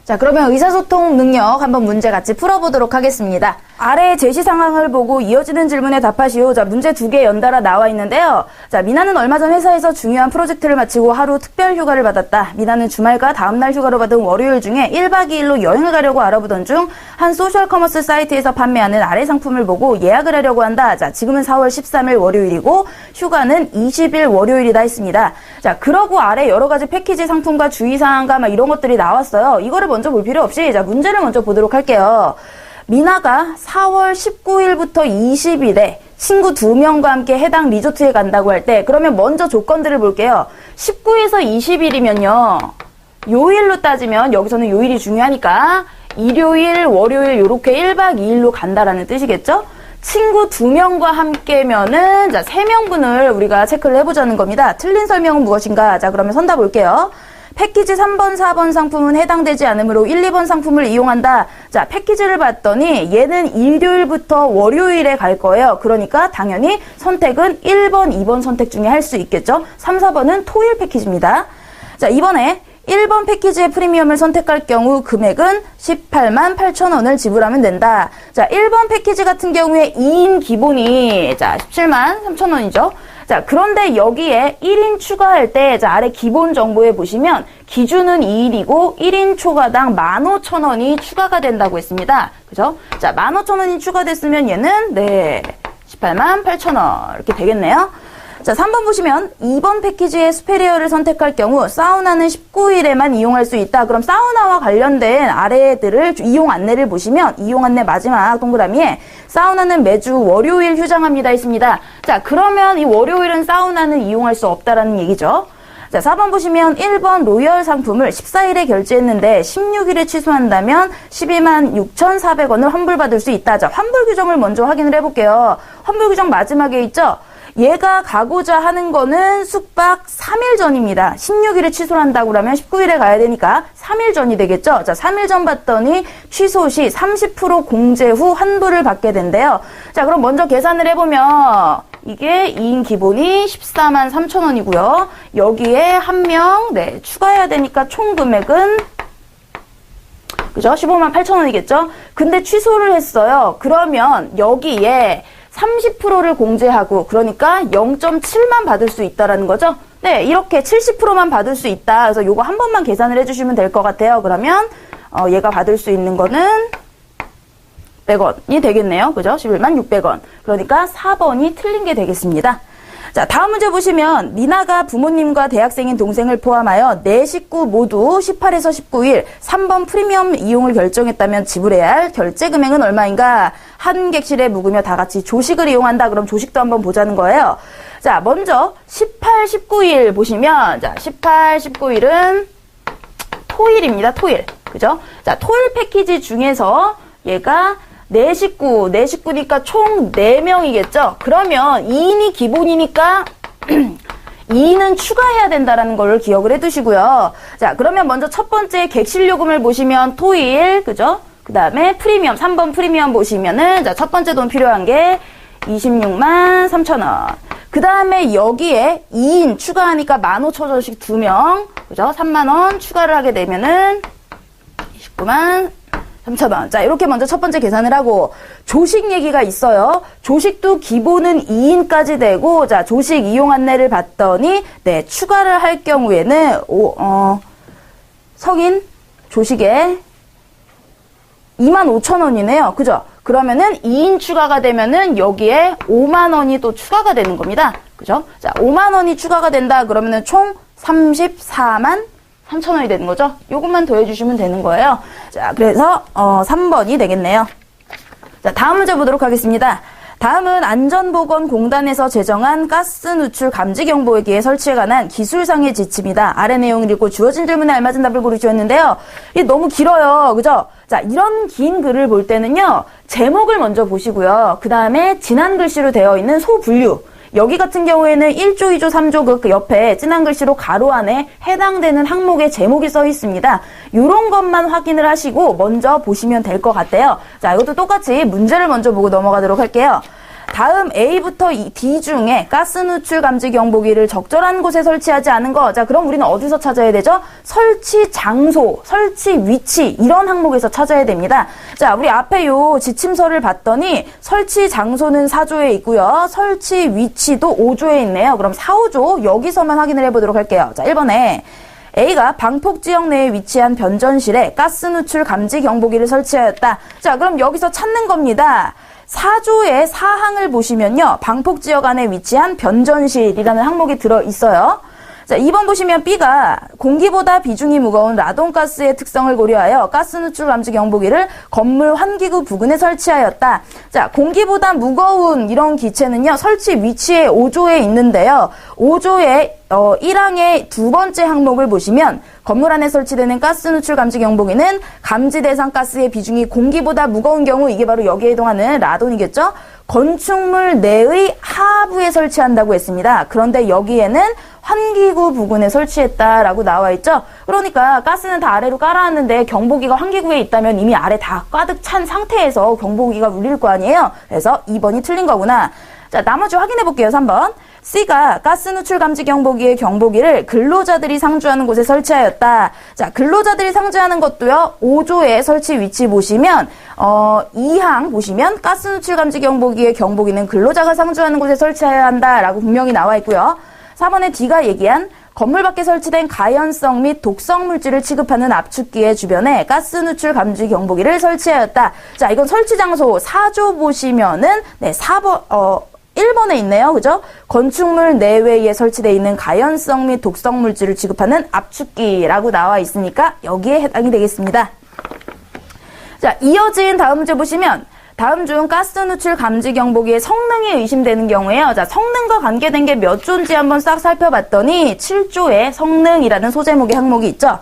자, 그러면 의사소통 능력 한번 문제 같이 풀어보도록 하겠습니다. 아래의 제시 상황을 보고 이어지는 질문에 답하시오. 자, 문제 2개 연달아 나와 있는데요. 자, 미나는 얼마 전 회사에서 중요한 프로젝트를 마치고 하루 특별 휴가를 받았다. 미나는 주말과 다음날 휴가로 받은 월요일 중에 1박 2일로 여행을 가려고 알아보던 중 한 소셜 커머스 사이트에서 판매하는 아래 상품을 보고 예약을 하려고 한다. 자, 지금은 4월 13일 월요일이고 휴가는 20일 월요일이다 했습니다. 자, 그러고 아래 여러 가지 패키지 상품과 주의사항과 막 이런 것들이 나왔어요. 이거를 먼저 볼 필요 없이 자, 문제를 먼저 보도록 할게요. 미나가 4월 19일부터 20일에 친구 2명과 함께 해당 리조트에 간다고 할 때, 그러면 먼저 조건들을 볼게요. 19에서 20일이면요. 요일로 따지면 여기서는 요일이 중요하니까 일요일, 월요일 요렇게 1박 2일로 간다라는 뜻이겠죠? 친구 2명과 함께면은 자, 3명분을 우리가 체크를 해보자는 겁니다. 틀린 설명은 무엇인가? 자, 그러면 선답 볼게요. 패키지 3번, 4번 상품은 해당되지 않으므로 1, 2번 상품을 이용한다. 자, 패키지를 봤더니 얘는 일요일부터 월요일에 갈 거예요. 그러니까 당연히 선택은 1번, 2번 선택 중에 할 수 있겠죠. 3, 4번은 토일 패키지입니다. 자, 이번에 1번 패키지의 프리미엄을 선택할 경우 금액은 18만 8천 원을 지불하면 된다. 자, 1번 패키지 같은 경우에 2인 기본이 자 17만 3천 원이죠. 자, 그런데 여기에 1인 추가할 때, 자, 아래 기본 정보에 보시면, 기준은 2일이고, 1인 초과당 15,000원이 추가가 된다고 했습니다. 그죠? 자, 15,000원이 추가됐으면 얘는, 18만 8,000원. 이렇게 되겠네요. 자, 3번 보시면, 2번 패키지의 스페리어를 선택할 경우, 사우나는 19일에만 이용할 수 있다. 그럼 사우나와 관련된 아래들을 이용 안내를 보시면, 이용 안내 마지막 동그라미에, 사우나는 매주 월요일 휴장합니다 했습니다. 자, 그러면 이 월요일은 사우나는 이용할 수 없다라는 얘기죠. 자, 4번 보시면 1번 로열 상품을 14일에 결제했는데 16일에 취소한다면 126,400원을 환불받을 수 있다. 자, 환불 규정을 먼저 확인을 해볼게요. 환불 규정 마지막에 있죠? 얘가 가고자 하는 거는 숙박 3일 전입니다. 16일에 취소를 한다고 그러면 19일에 가야 되니까 3일 전이 되겠죠? 자, 3일 전 받더니 취소 시 30% 공제 후 환불을 받게 된대요. 자, 그럼 먼저 계산을 해보면 이게 2인 기본이 14만 3천 원이고요. 여기에 한 명, 네, 추가해야 되니까 총 금액은 그죠? 15만 8천 원이겠죠? 근데 취소를 했어요. 그러면 여기에 30%를 공제하고 그러니까 0.7만 받을 수 있다라는 거죠. 네, 이렇게 70%만 받을 수 있다. 그래서 요거 한 번만 계산을 해주시면 될 것 같아요. 그러면 얘가 받을 수 있는 거는 100원이 되겠네요. 그죠? 11만 600원. 그러니까 4번이 틀린 게 되겠습니다. 자, 다음 문제 보시면 니나가 부모님과 대학생인 동생을 포함하여 네 식구 모두 18에서 19일 3번 프리미엄 이용을 결정했다면 지불해야 할 결제 금액은 얼마인가? 한 객실에 묵으며 다 같이 조식을 이용한다. 그럼 조식도 한번 보자는 거예요. 자, 먼저 18, 19일 보시면 자, 18, 19일은 토일입니다. 토일. 그죠? 자, 토일 패키지 중에서 얘가 네 식구니까 총 4명이겠죠? 그러면 2인이 기본이니까 2인은 추가해야 된다라는 걸 기억을 해두시고요. 자, 그러면 먼저 첫 번째 객실 요금을 보시면 토일, 그죠? 그 다음에 프리미엄, 3번 프리미엄 보시면은, 자, 첫 번째 돈 필요한 게 26만 3천 원. 그 다음에 여기에 2인 추가하니까 15,000원씩 2명, 그죠? 3만 원 추가를 하게 되면은 29만 3,000원. 자, 이렇게 먼저 첫 번째 계산을 하고, 조식 얘기가 있어요. 조식도 기본은 2인까지 되고, 자, 조식 이용 안내를 받더니, 네, 추가를 할 경우에는, 성인 조식에 25,000원이네요. 그죠? 그러면은 2인 추가가 되면은 여기에 5만 원이 또 추가가 되는 겁니다. 그죠? 자, 5만 원이 추가가 된다. 그러면은 총 34만 3천 원이 되는 거죠? 요것만 더해주시면 되는 거예요. 자, 그래서 3번이 되겠네요. 자, 다음 문제 보도록 하겠습니다. 다음은 안전보건공단에서 제정한 가스 누출 감지 경보기에 설치에 관한 기술상의 지침이다. 아래 내용을 읽고 주어진 질문에 알맞은 답을 고르셨는데요. 이게 너무 길어요. 그죠? 자, 이런 긴 글을 볼 때는요. 제목을 먼저 보시고요. 그 다음에 진한 글씨로 되어 있는 소분류. 여기 같은 경우에는 1조, 2조, 3조 그 옆에 진한 글씨로 가로 안에 해당되는 항목의 제목이 써 있습니다. 이런 것만 확인을 하시고 먼저 보시면 될 것 같아요. 자, 이것도 똑같이 문제를 먼저 보고 넘어가도록 할게요. 다음 A부터 D 중에 가스 누출 감지 경보기를 적절한 곳에 설치하지 않은 거. 자, 그럼 우리는 어디서 찾아야 되죠? 설치 장소, 설치 위치 이런 항목에서 찾아야 됩니다. 자, 우리 앞에 요 지침서를 봤더니 설치 장소는 4조에 있고요. 설치 위치도 5조에 있네요. 그럼 4, 5조 여기서만 확인을 해보도록 할게요. 자, 1번에 A가 방폭지역 내에 위치한 변전실에 가스 누출 감지 경보기를 설치하였다. 자, 그럼 여기서 찾는 겁니다. 4조의 사항을 보시면요. 방폭지역 안에 위치한 변전실이라는 항목이 들어있어요. 자, 2번 보시면 B가 공기보다 비중이 무거운 라돈가스의 특성을 고려하여 가스 누출 감지 경보기를 건물 환기구 부근에 설치하였다. 자, 공기보다 무거운 이런 기체는요. 설치 위치에 5조에 있는데요. 5조의 1항의 두 번째 항목을 보시면 건물 안에 설치되는 가스 누출 감지 경보기는 감지 대상 가스의 비중이 공기보다 무거운 경우 이게 바로 여기에 해당하는 라돈이겠죠. 건축물 내의 하부에 설치한다고 했습니다. 그런데 여기에는 환기구 부근에 설치했다라고 나와 있죠. 그러니까 가스는 다 아래로 깔아놨는데 경보기가 환기구에 있다면 이미 아래 다 가득 찬 상태에서 경보기가 울릴 거 아니에요. 그래서 2번이 틀린 거구나. 자, 나머지 확인해 볼게요. 3번. C가 가스 누출 감지 경보기의 경보기를 근로자들이 상주하는 곳에 설치하였다. 자, 근로자들이 상주하는 것도요. 5조의 설치 위치 보시면 2항 보시면 가스 누출 감지 경보기의 경보기는 근로자가 상주하는 곳에 설치해야 한다라고 분명히 나와 있고요. 4번에 D가 얘기한 건물 밖에 설치된 가연성 및 독성 물질을 취급하는 압축기의 주변에 가스 누출 감지 경보기를 설치하였다. 자, 이건 설치 장소 4조 보시면은 네, 1번에 있네요. 그죠? 건축물 내외에 설치되어 있는 가연성 및 독성 물질을 취급하는 압축기라고 나와 있으니까 여기에 해당이 되겠습니다. 자, 이어진 다음 문제 보시면 다음 중 가스 누출 감지 경보기의 성능이 의심되는 경우에요. 자, 성능과 관계된 게 몇 조인지 한번 싹 살펴봤더니 7조의 성능이라는 소제목의 항목이 있죠.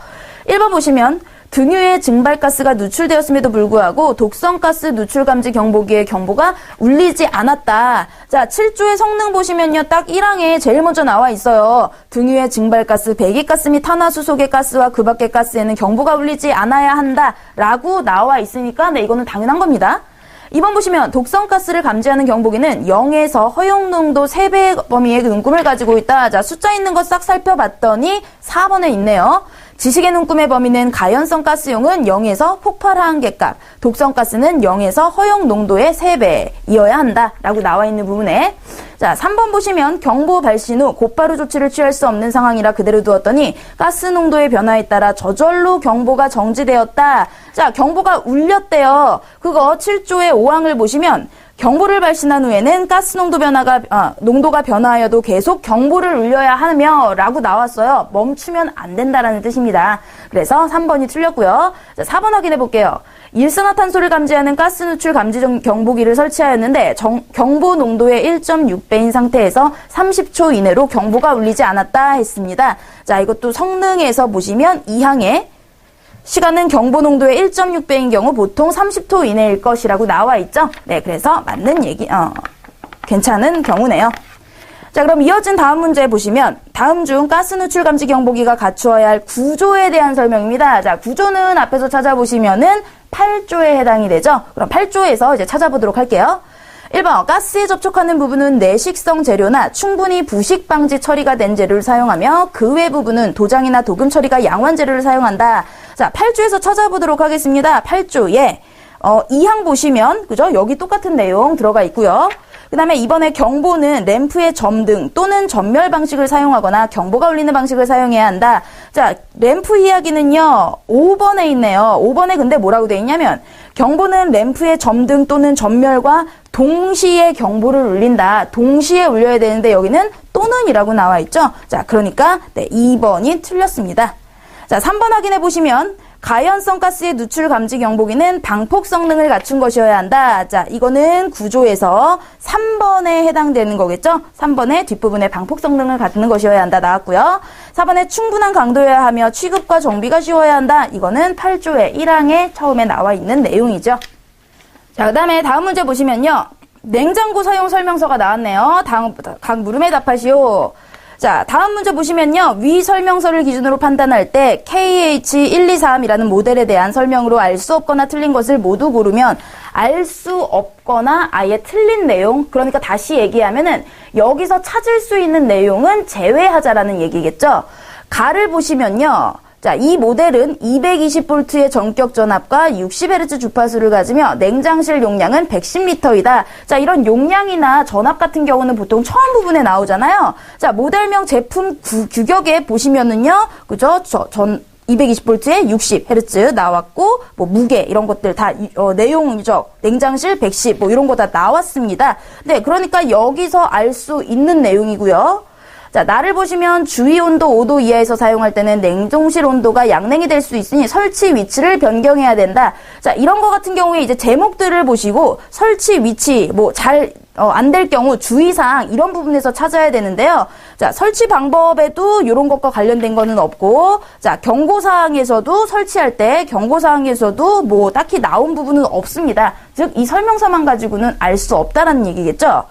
1번 보시면 등유에 증발가스가 누출되었음에도 불구하고 독성가스 누출 감지 경보기의 경보가 울리지 않았다. 자, 7조의 성능 보시면요. 딱 1항에 제일 먼저 나와 있어요. 등유에 증발가스, 배기가스 및 탄화수소계 가스와 그 밖의 가스에는 경보가 울리지 않아야 한다. 라고 나와 있으니까 네, 이거는 당연한 겁니다. 2번 보시면 독성가스를 감지하는 경보기는 0에서 허용농도 3배 범위의 눈금을 가지고 있다. 자, 숫자 있는 거 싹 살펴봤더니 4번에 있네요. 지식의 눈금의 범위는 가연성 가스용은 0에서 폭발 한계값, 독성가스는 0에서 허용 농도의 3배이어야 한다라고 나와 있는 부분에 자, 3번 보시면 경보 발신 후 곧바로 조치를 취할 수 없는 상황이라 그대로 두었더니 가스 농도의 변화에 따라 저절로 경보가 정지되었다. 자, 경보가 울렸대요. 그거 7조의 5항을 보시면 경보를 발신한 후에는 가스 농도가 변화하여도 계속 경보를 울려야 하며 라고 나왔어요. 멈추면 안 된다라는 뜻입니다. 그래서 3번이 틀렸고요. 자, 4번 확인해 볼게요. 일산화탄소를 감지하는 가스 누출 감지 경보기를 설치하였는데 경보 농도의 1.6배인 상태에서 30초 이내로 경보가 울리지 않았다 했습니다. 자, 이것도 성능에서 보시면 2항에 시간은 경보 농도의 1.6배인 경우 보통 30초 이내일 것이라고 나와 있죠. 네, 그래서 맞는 얘기, 괜찮은 경우네요. 자, 그럼 이어진 다음 문제 보시면 다음 중 가스 누출 감지 경보기가 갖추어야 할 구조에 대한 설명입니다. 자, 구조는 앞에서 찾아보시면은 8조에 해당이 되죠. 그럼 8조에서 이제 찾아보도록 할게요. 1번, 가스에 접촉하는 부분은 내식성 재료나 충분히 부식 방지 처리가 된 재료를 사용하며 그 외 부분은 도장이나 도금 처리가 양호한 재료를 사용한다. 자, 8조에서 찾아보도록 하겠습니다. 8조에 2항 보시면 그죠? 여기 똑같은 내용 들어가 있고요. 그 다음에 이번에 경보는 램프의 점등 또는 전멸 방식을 사용하거나 경보가 울리는 방식을 사용해야 한다. 자, 램프 이야기는요. 5번에 있네요. 5번에 근데 뭐라고 돼 있냐면 경보는 램프의 점등 또는 전멸과 동시에 경보를 울린다. 동시에 울려야 되는데 여기는 또는이라고 나와 있죠. 자, 그러니까 네, 2번이 틀렸습니다. 자, 3번 확인해 보시면 가연성 가스의 누출 감지 경보기는 방폭 성능을 갖춘 것이어야 한다. 자, 이거는 구조에서 3번에 해당되는 거겠죠? 3번의 뒷부분에 방폭 성능을 갖는 것이어야 한다 나왔고요. 4번에 충분한 강도여야 하며 취급과 정비가 쉬워야 한다. 이거는 8조의 1항에 처음에 나와 있는 내용이죠. 자, 그 다음에 다음 문제 보시면요. 냉장고 사용 설명서가 나왔네요. 각 물음에 답하시오. 자, 다음 문제 보시면요. 위 설명서를 기준으로 판단할 때 KH123이라는 모델에 대한 설명으로 알 수 없거나 틀린 것을 모두 고르면 알 수 없거나 아예 틀린 내용, 그러니까 다시 얘기하면은 여기서 찾을 수 있는 내용은 제외하자라는 얘기겠죠. 가를 보시면요. 자, 이 모델은 220V의 전격 전압과 60Hz 주파수를 가지며 냉장실 용량은 110L이다. 자, 이런 용량이나 전압 같은 경우는 보통 처음 부분에 나오잖아요. 자, 모델명 제품 규격에 보시면은요. 그죠? 220V에 60Hz 나왔고, 뭐, 무게, 이런 것들 다, 내용이죠. 냉장실 110, 뭐, 이런 거 다 나왔습니다. 네, 그러니까 여기서 알 수 있는 내용이고요. 자, 나를 보시면 주위 온도 5도 이하에서 사용할 때는 냉동실 온도가 양냉이 될 수 있으니 설치 위치를 변경해야 된다. 자, 이런 거 같은 경우에 이제 제목들을 보시고 설치 위치, 뭐, 안 될 경우 주의사항 이런 부분에서 찾아야 되는데요. 자, 설치 방법에도 이런 것과 관련된 거는 없고, 자, 경고사항에서도 설치할 때 경고사항에서도 뭐 딱히 나온 부분은 없습니다. 즉, 이 설명서만 가지고는 알 수 없다라는 얘기겠죠.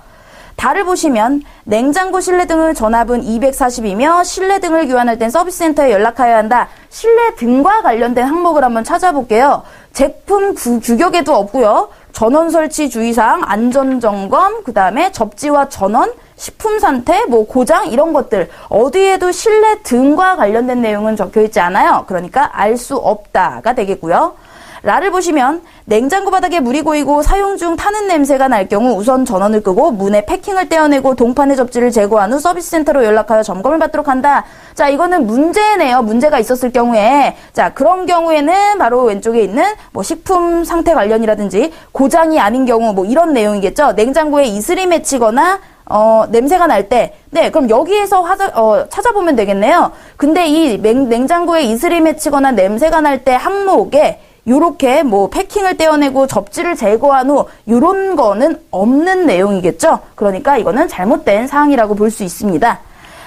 달을 보시면 냉장고 실내등의 전압은 240이며 실내등을 교환할 땐 서비스센터에 연락하여야 한다. 실내등과 관련된 항목을 한번 찾아볼게요. 제품 규격에도 없고요. 전원 설치 주의사항, 안전점검, 그 다음에 접지와 전원, 식품 상태, 뭐 고장 이런 것들 어디에도 실내등과 관련된 내용은 적혀있지 않아요. 그러니까 알 수 없다가 되겠고요. 라를 보시면 냉장고 바닥에 물이 고이고 사용 중 타는 냄새가 날 경우 우선 전원을 끄고 문에 패킹을 떼어내고 동판의 접지를 제거한 후 서비스센터로 연락하여 점검을 받도록 한다. 자, 이거는 문제네요. 문제가 있었을 경우에. 자, 그런 경우에는 바로 왼쪽에 있는 뭐 식품 상태 관련이라든지 고장이 아닌 경우 뭐 이런 내용이겠죠. 냉장고에 이슬이 맺히거나 냄새가 날 때, 네, 그럼 여기에서 찾아보면 되겠네요. 근데 이 냉장고에 이슬이 맺히거나 냄새가 날 때 항목에 요렇게 뭐 패킹을 떼어내고 접지를 제거한 후 요런 거는 없는 내용이겠죠. 그러니까 이거는 잘못된 사항이라고 볼 수 있습니다.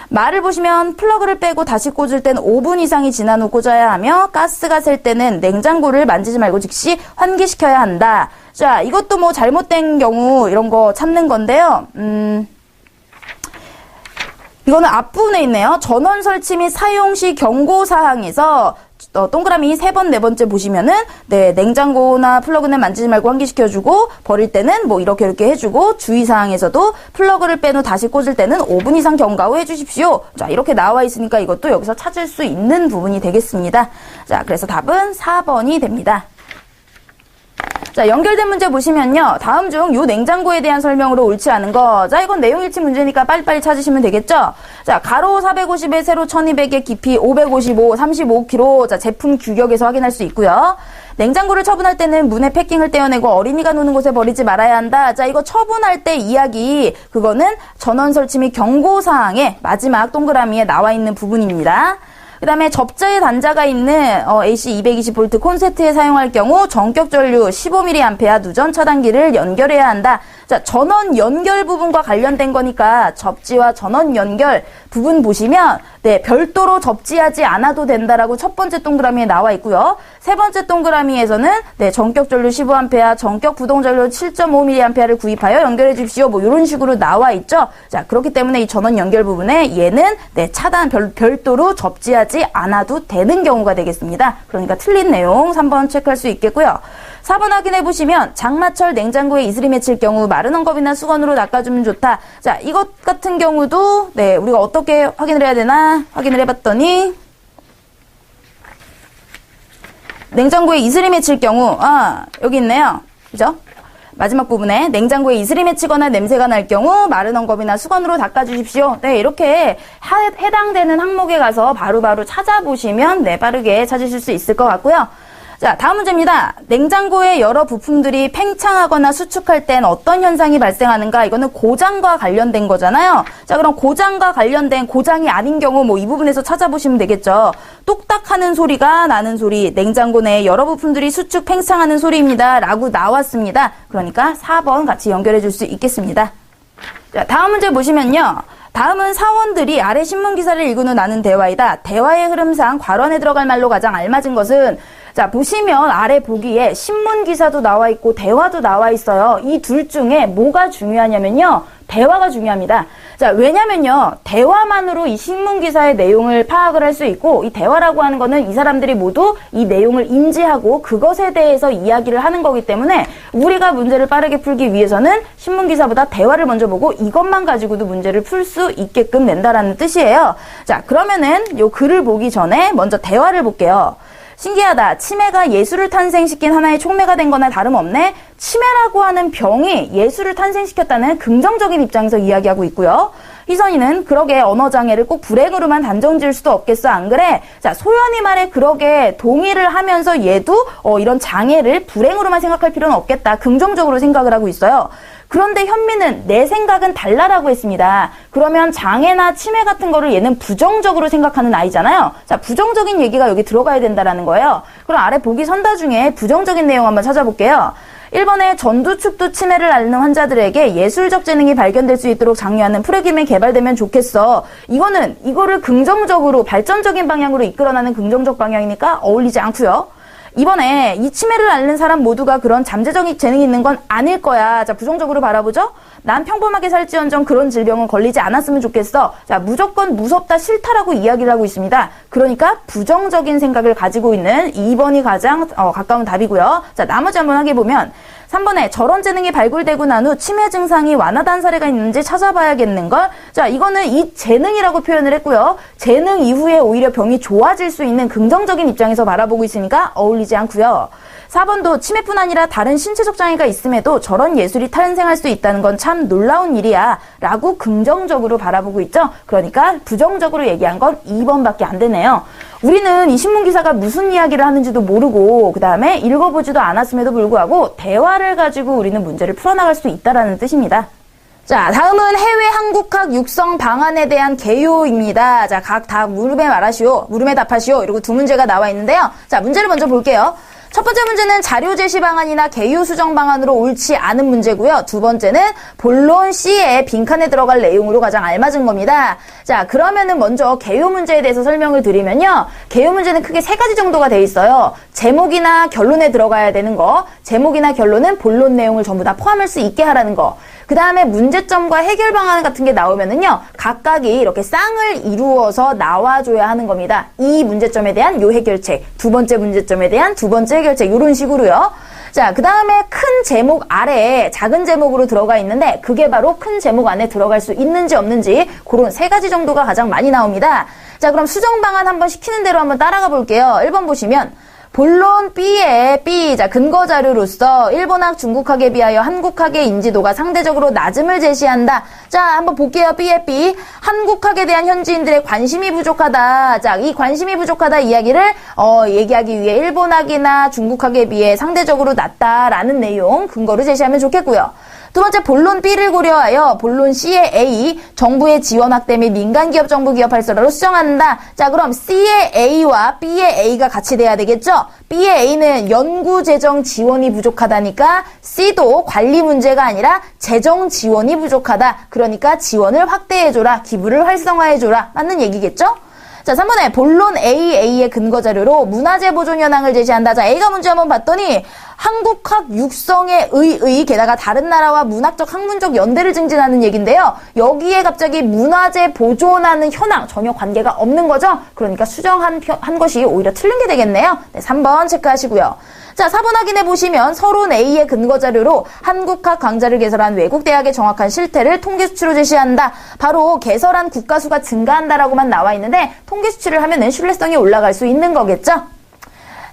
말을 보시면 플러그를 빼고 다시 꽂을 땐 5분 이상이 지난 후 꽂아야 하며 가스가 셀 때는 냉장고를 만지지 말고 즉시 환기시켜야 한다. 자, 이것도 뭐 잘못된 경우 이런 거 찾는 건데요. 이거는 앞부분에 있네요. 전원 설치 및 사용 시 경고사항에서 동그라미 3번, 4번째 보시면은, 네, 냉장고나 플러그는 만지지 말고 환기시켜주고, 버릴 때는 뭐 이렇게 해주고, 주의사항에서도 플러그를 뺀 후 다시 꽂을 때는 5분 이상 경과 후 해주십시오. 자, 이렇게 나와 있으니까 이것도 여기서 찾을 수 있는 부분이 되겠습니다. 자, 그래서 답은 4번이 됩니다. 자, 연결된 문제 보시면요. 다음 중 요 냉장고에 대한 설명으로 옳지 않은 거. 자, 이건 내용일치 문제니까 빨리빨리 찾으시면 되겠죠? 자, 가로 450에 세로 1200에 깊이 555, 35kg. 자, 제품 규격에서 확인할 수 있고요. 냉장고를 처분할 때는 문에 패킹을 떼어내고 어린이가 노는 곳에 버리지 말아야 한다. 자, 이거 처분할 때 이야기, 그거는 전원 설치 및 경고사항의 마지막 동그라미에 나와 있는 부분입니다. 그 다음에 접자에 단자가 있는 AC 220V 콘센트에 사용할 경우 전격 전류 15mA 누전 차단기를 연결해야 한다. 자, 전원 연결 부분과 관련된 거니까 접지와 전원 연결 부분 보시면 네, 별도로 접지하지 않아도 된다라고 첫 번째 동그라미에 나와 있고요. 세 번째 동그라미에서는 네, 전격 전류 15A, 전격 부동 전류 7.5mA를 구입하여 연결해 주십시오. 뭐 이런 식으로 나와 있죠. 자, 그렇기 때문에 이 전원 연결 부분에 얘는 네, 차단 별도로 접지하지 않아도 되는 경우가 되겠습니다. 그러니까 틀린 내용 3번 체크할 수 있겠고요. 4번 확인해 보시면 장마철 냉장고에 이슬이 맺힐 경우 마른 헝겊이나 수건으로 닦아주면 좋다. 자, 이것 같은 경우도 네, 우리가 어떻게 확인을 해야 되나 확인을 해봤더니 냉장고에 이슬이 맺힐 경우 여기 있네요. 그죠? 마지막 부분에 냉장고에 이슬이 맺히거나 냄새가 날 경우 마른 헝겊이나 수건으로 닦아주십시오. 네, 이렇게 해당되는 항목에 가서 바로바로 찾아보시면 네, 빠르게 찾으실 수 있을 것 같고요. 자, 다음 문제입니다. 냉장고의 여러 부품들이 팽창하거나 수축할 땐 어떤 현상이 발생하는가? 이거는 고장과 관련된 거잖아요. 자, 그럼 고장과 관련된 고장이 아닌 경우 뭐 이 부분에서 찾아보시면 되겠죠. 똑딱하는 소리가 나는 소리, 냉장고 내에 여러 부품들이 수축 팽창하는 소리입니다. 라고 나왔습니다. 그러니까 4번 같이 연결해 줄 수 있겠습니다. 자, 다음 문제 보시면요. 다음은 사원들이 아래 신문기사를 읽은 후 나눈 대화이다. 대화의 흐름상 괄원에 들어갈 말로 가장 알맞은 것은 자, 보시면 아래 보기에 신문기사도 나와 있고 대화도 나와 있어요. 이 둘 중에 뭐가 중요하냐면요. 대화가 중요합니다. 자, 왜냐면요. 대화만으로 이 신문기사의 내용을 파악을 할 수 있고 이 대화라고 하는 거는 이 사람들이 모두 이 내용을 인지하고 그것에 대해서 이야기를 하는 거기 때문에 우리가 문제를 빠르게 풀기 위해서는 신문기사보다 대화를 먼저 보고 이것만 가지고도 문제를 풀 수 있게끔 낸다라는 뜻이에요. 자, 그러면은 요 글을 보기 전에 먼저 대화를 볼게요. 신기하다. 치매가 예술을 탄생시킨 하나의 촉매가 된 거나 다름없네. 치매라고 하는 병이 예술을 탄생시켰다는 긍정적인 입장에서 이야기하고 있고요. 희선이는 그러게 언어장애를 꼭 불행으로만 단정 지을 수도 없겠어, 안 그래? 자, 소연이 말에 그러게 동의를 하면서 얘도 이런 장애를 불행으로만 생각할 필요는 없겠다. 긍정적으로 생각을 하고 있어요. 그런데 현미는 내 생각은 달라라고 했습니다. 그러면 장애나 치매 같은 거를 얘는 부정적으로 생각하는 아이잖아요. 자, 부정적인 얘기가 여기 들어가야 된다라는 거예요. 그럼 아래 보기 선다 중에 부정적인 내용 한번 찾아볼게요. 1번에 전두축두 치매를 앓는 환자들에게 예술적 재능이 발견될 수 있도록 장려하는 프로그램이 개발되면 좋겠어. 이거를 긍정적으로 발전적인 방향으로 이끌어나는 긍정적 방향이니까 어울리지 않고요. 이번에 이 치매를 앓는 사람 모두가 그런 잠재적인 재능이 있는 건 아닐 거야. 자, 부정적으로 바라보죠? 난 평범하게 살지언정 그런 질병은 걸리지 않았으면 좋겠어. 자, 무조건 무섭다, 싫다라고 이야기를 하고 있습니다. 그러니까 부정적인 생각을 가지고 있는 2번이 가장 가까운 답이고요. 자, 나머지 한번 하게 보면 3번에 저런 재능이 발굴되고 난 후 치매 증상이 완화된 사례가 있는지 찾아봐야겠는걸. 자, 이거는 이 재능이라고 표현을 했고요. 재능 이후에 오히려 병이 좋아질 수 있는 긍정적인 입장에서 바라보고 있으니까 어울리지 않고요. 4번도 치매뿐 아니라 다른 신체적 장애가 있음에도 저런 예술이 탄생할 수 있다는 건 참 놀라운 일이야 라고 긍정적으로 바라보고 있죠. 그러니까 부정적으로 얘기한 건 2번밖에 안 되네요. 우리는 이 신문기사가 무슨 이야기를 하는지도 모르고 그 다음에 읽어보지도 않았음에도 불구하고 대화를 가지고 우리는 문제를 풀어나갈 수 있다는 뜻입니다. 자, 다음은 해외 한국학 육성 방안에 대한 개요입니다. 자, 각 답 물음에 말하시오, 물음에 답하시오 이러고 두 문제가 나와 있는데요. 자, 문제를 먼저 볼게요. 첫 번째 문제는 자료 제시 방안이나 개요 수정 방안으로 옳지 않은 문제고요. 두 번째는 본론 C의 빈칸에 들어갈 내용으로 가장 알맞은 겁니다. 자, 그러면은 먼저 개요 문제에 대해서 설명을 드리면요. 개요 문제는 크게 세 가지 정도가 돼 있어요. 제목이나 결론에 들어가야 되는 거, 제목이나 결론은 본론 내용을 전부 다 포함할 수 있게 하라는 거, 그 다음에 문제점과 해결 방안 같은 게 나오면은요, 각각이 이렇게 쌍을 이루어서 나와줘야 하는 겁니다. 이 문제점에 대한 요 해결책, 두 번째 문제점에 대한 두 번째 해결책, 요런 식으로요. 자, 그 다음에 큰 제목 아래에 작은 제목으로 들어가 있는데, 그게 바로 큰 제목 안에 들어갈 수 있는지 없는지, 그런 세 가지 정도가 가장 많이 나옵니다. 자, 그럼 수정 방안 한번 시키는 대로 한번 따라가 볼게요. 1번 보시면, 본론 B의 B, 자, 근거 자료로서 일본학, 중국학에 비하여 한국학의 인지도가 상대적으로 낮음을 제시한다. 자, 한번 볼게요. B의 B. 한국학에 대한 현지인들의 관심이 부족하다. 자, 이 관심이 부족하다 이야기를, 얘기하기 위해 일본학이나 중국학에 비해 상대적으로 낮다라는 내용, 근거를 제시하면 좋겠고요. 두 번째, 본론 B를 고려하여 본론 C의 A, 정부의 지원 확대 및 민간기업 정부 기업 활성화로 수정한다. 자, 그럼 C의 A와 B의 A가 같이 돼야 되겠죠? B의 A는 연구 재정 지원이 부족하다니까 C도 관리 문제가 아니라 재정 지원이 부족하다. 그러니까 지원을 확대해줘라. 기부를 활성화해줘라. 맞는 얘기겠죠? 자, 3번에 본론 A의 근거 자료로 문화재 보존 현황을 제시한다. 자, A가 문제 한번 봤더니 한국학 육성에 의의 게다가 다른 나라와 문학적 학문적 연대를 증진하는 얘기인데요. 여기에 갑자기 문화재 보존하는 현황 전혀 관계가 없는 거죠. 그러니까 수정한 것이 오히려 틀린 게 되겠네요. 네, 3번 체크하시고요. 자, 4번 확인해 보시면 서론 A의 근거 자료로 한국학 강좌를 개설한 외국 대학의 정확한 실태를 통계 수치로 제시한다. 바로 개설한 국가 수가 증가한다라고만 나와 있는데 통계 수치를 하면은 신뢰성이 올라갈 수 있는 거겠죠?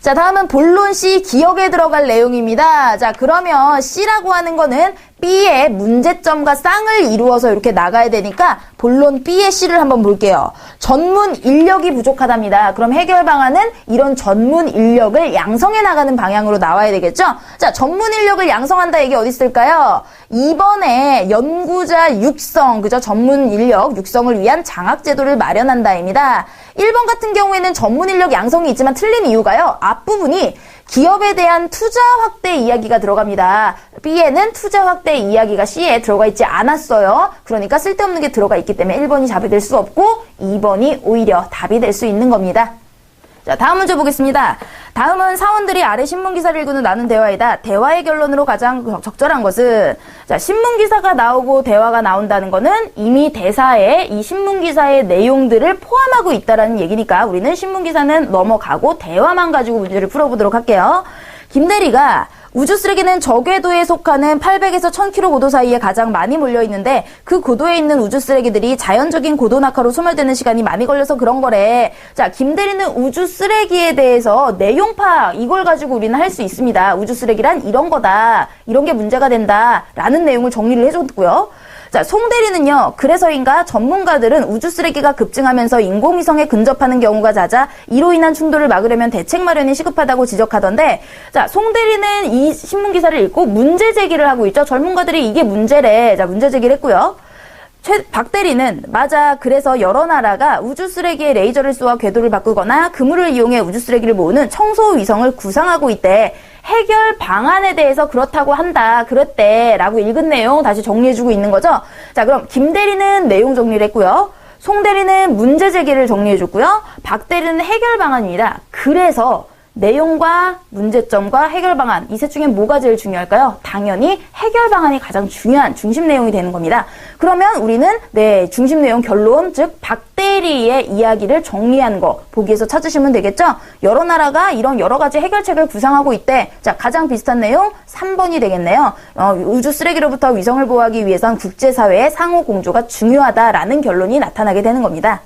자, 다음은 본론 C 기억에 들어갈 내용입니다. 자, 그러면 C라고 하는 거는 B의 문제점과 쌍을 이루어서 이렇게 나가야 되니까 본론 B의 C를 한번 볼게요. 전문 인력이 부족하답니다. 그럼 해결 방안은 이런 전문 인력을 양성해 나가는 방향으로 나와야 되겠죠? 자, 전문 인력을 양성한다 얘기 어디 있을까요? 2번에 연구자 육성, 그죠? 전문 인력 육성을 위한 장학 제도를 마련한다입니다. 1번 같은 경우에는 전문 인력 양성이 있지만 틀린 이유가요. 앞부분이 기업에 대한 투자 확대 이야기가 들어갑니다. B에는 투자 확대 이야기가 C에 들어가 있지 않았어요. 그러니까 쓸데없는 게 들어가 있기 때문에 1번이 답이 될 수 없고 2번이 오히려 답이 될 수 있는 겁니다. 자, 다음 문제 보겠습니다. 다음은 사원들이 아래 신문기사를 읽고는 나눈 대화이다. 대화의 결론으로 가장 적절한 것은, 자, 신문기사가 나오고 대화가 나온다는 거는 이미 대사에 이 신문기사의 내용들을 포함하고 있다라는 얘기니까 우리는 신문기사는 넘어가고 대화만 가지고 문제를 풀어보도록 할게요. 김대리가 우주 쓰레기는 저궤도에 속하는 800에서 1000km 고도 사이에 가장 많이 몰려 있는데 그 고도에 있는 우주 쓰레기들이 자연적인 고도 낙하로 소멸되는 시간이 많이 걸려서 그런 거래. 자, 김대리는 우주 쓰레기에 대해서 내용 파악 이걸 가지고 우리는 할 수 있습니다. 우주 쓰레기란 이런 거다. 이런 게 문제가 된다. 라는 내용을 정리를 해줬고요. 자, 송대리는요. 그래서인가 전문가들은 우주 쓰레기가 급증하면서 인공위성에 근접하는 경우가 잦아 이로 인한 충돌을 막으려면 대책 마련이 시급하다고 지적하던데, 자, 송대리는 이 신문기사를 읽고 문제 제기를 하고 있죠. 전문가들이 이게 문제래. 자, 문제 제기를 했고요. 박대리는 맞아. 그래서 여러 나라가 우주 쓰레기에 레이저를 쏘아 궤도를 바꾸거나 그물을 이용해 우주 쓰레기를 모으는 청소 위성을 구상하고 있대. 해결 방안에 대해서 그렇다고 한다. 그랬대. 라고 읽은 내용 다시 정리해주고 있는 거죠. 자, 그럼 김대리는 내용 정리를 했고요. 송대리는 문제 제기를 정리해줬고요. 박대리는 해결 방안입니다. 그래서 내용과 문제점과 해결 방안 이 셋 중에 뭐가 제일 중요할까요? 당연히 해결 방안이 가장 중요한 중심 내용이 되는 겁니다. 그러면 우리는 중심 내용 결론, 즉 박대리의 이야기를 정리한 거 보기에서 찾으시면 되겠죠? 여러 나라가 이런 여러 가지 해결책을 구상하고 있대. 자, 가장 비슷한 내용 3번이 되겠네요. 우주 쓰레기로부터 위성을 보호하기 위해선 국제사회의 상호 공조가 중요하다라는 결론이 나타나게 되는 겁니다.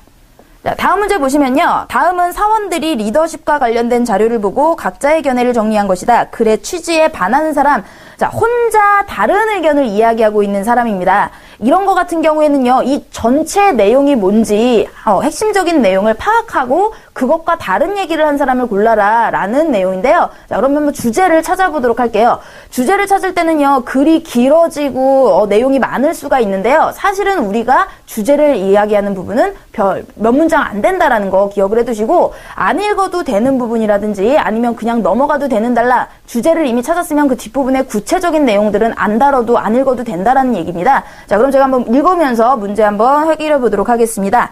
자, 다음 문제 보시면요. 다음은 사원들이 리더십과 관련된 자료를 보고 각자의 견해를 정리한 것이다. 글의 취지에 반하는 사람, 자, 혼자 다른 의견을 이야기하고 있는 사람입니다. 이런 거 같은 경우에는요, 이 전체 내용이 뭔지 핵심적인 내용을 파악하고 그것과 다른 얘기를 한 사람을 골라라 라는 내용인데요. 자, 그러면 한번 주제를 찾아보도록 할게요. 주제를 찾을 때는요, 글이 길어지고 내용이 많을 수가 있는데요. 사실은 우리가 주제를 이야기하는 부분은 몇 문장 안 된다라는 거 기억을 해두시고, 안 읽어도 되는 부분이라든지 아니면 그냥 넘어가도 되는 달라, 주제를 이미 찾았으면 그 뒷부분의 구체적인 내용들은 안 다뤄도 안 읽어도 된다라는 얘기입니다. 자, 그럼 제가 한번 읽으면서 문제 한번 해결해 보도록 하겠습니다.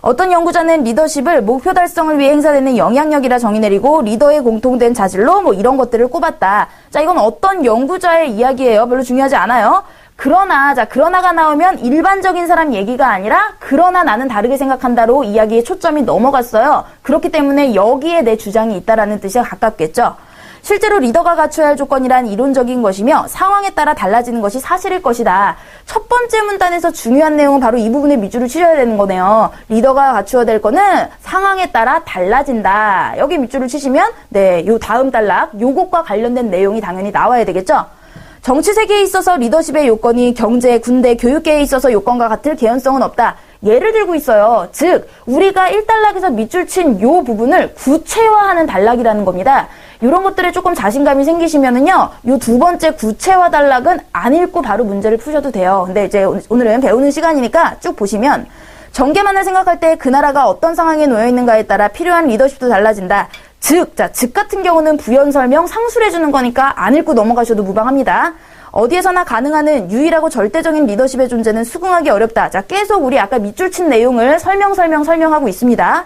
어떤 연구자는 리더십을 목표 달성을 위해 행사되는 영향력이라 정의 내리고 리더의 공통된 자질로 뭐 이런 것들을 꼽았다. 자, 이건 어떤 연구자의 이야기예요. 별로 중요하지 않아요. 그러나, 자, 그러나가 나오면 일반적인 사람 얘기가 아니라 그러나 나는 다르게 생각한다로 이야기의 초점이 넘어갔어요. 그렇기 때문에 여기에 내 주장이 있다라는 뜻에 가깝겠죠. 실제로 리더가 갖춰야 할 조건이란 이론적인 것이며 상황에 따라 달라지는 것이 사실일 것이다. 첫 번째 문단에서 중요한 내용은 바로 이 부분에 밑줄을 치셔야 되는 거네요. 리더가 갖추어야 될 거는 상황에 따라 달라진다. 여기 밑줄을 치시면 네, 요 다음 단락 요것과 관련된 내용이 당연히 나와야 되겠죠. 정치 세계에 있어서 리더십의 요건이 경제, 군대, 교육계에 있어서 요건과 같을 개연성은 없다. 예를 들고 있어요. 즉 우리가 1단락에서 밑줄 친 요 부분을 구체화하는 단락이라는 겁니다. 이런 것들에 조금 자신감이 생기시면은요, 요 두 번째 구체화 단락은 안 읽고 바로 문제를 푸셔도 돼요. 근데 이제 오늘은 배우는 시간이니까 쭉 보시면, 정계만을 생각할 때 그 나라가 어떤 상황에 놓여 있는가에 따라 필요한 리더십도 달라진다. 즉 같은 경우는 부연 설명, 상술해 주는 거니까 안 읽고 넘어가셔도 무방합니다. 어디에서나 가능하는 유일하고 절대적인 리더십의 존재는 수긍하기 어렵다. 자, 계속 우리 아까 밑줄 친 내용을 설명하고 있습니다.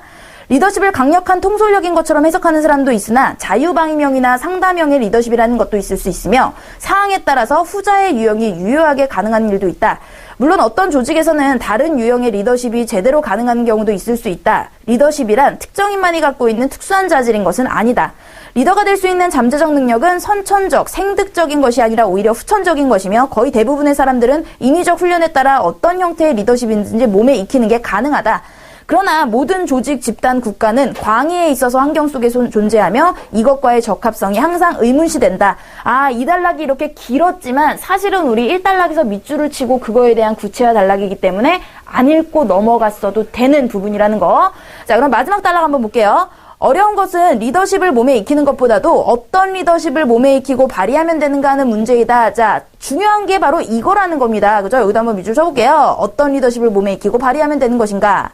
리더십을 강력한 통솔력인 것처럼 해석하는 사람도 있으나 자유방위명이나 상다명의 리더십이라는 것도 있을 수 있으며 상황에 따라서 후자의 유형이 유효하게 가능한 일도 있다. 물론 어떤 조직에서는 다른 유형의 리더십이 제대로 가능한 경우도 있을 수 있다. 리더십이란 특정인만이 갖고 있는 특수한 자질인 것은 아니다. 리더가 될 수 있는 잠재적 능력은 선천적, 생득적인 것이 아니라 오히려 후천적인 것이며 거의 대부분의 사람들은 인위적 훈련에 따라 어떤 형태의 리더십인지 몸에 익히는 게 가능하다. 그러나 모든 조직, 집단, 국가는 광의에 있어서 환경 속에 존재하며 이것과의 적합성이 항상 의문시된다. 아, 이 단락이 이렇게 길었지만 사실은 우리 1단락에서 밑줄을 치고 그거에 대한 구체화 단락이기 때문에 안 읽고 넘어갔어도 되는 부분이라는 거. 자, 그럼 마지막 단락 한번 볼게요. 어려운 것은 리더십을 몸에 익히는 것보다도 어떤 리더십을 몸에 익히고 발휘하면 되는가 하는 문제이다. 자, 중요한 게 바로 이거라는 겁니다. 그죠? 여기도 한번 밑줄 쳐볼게요. 어떤 리더십을 몸에 익히고 발휘하면 되는 것인가?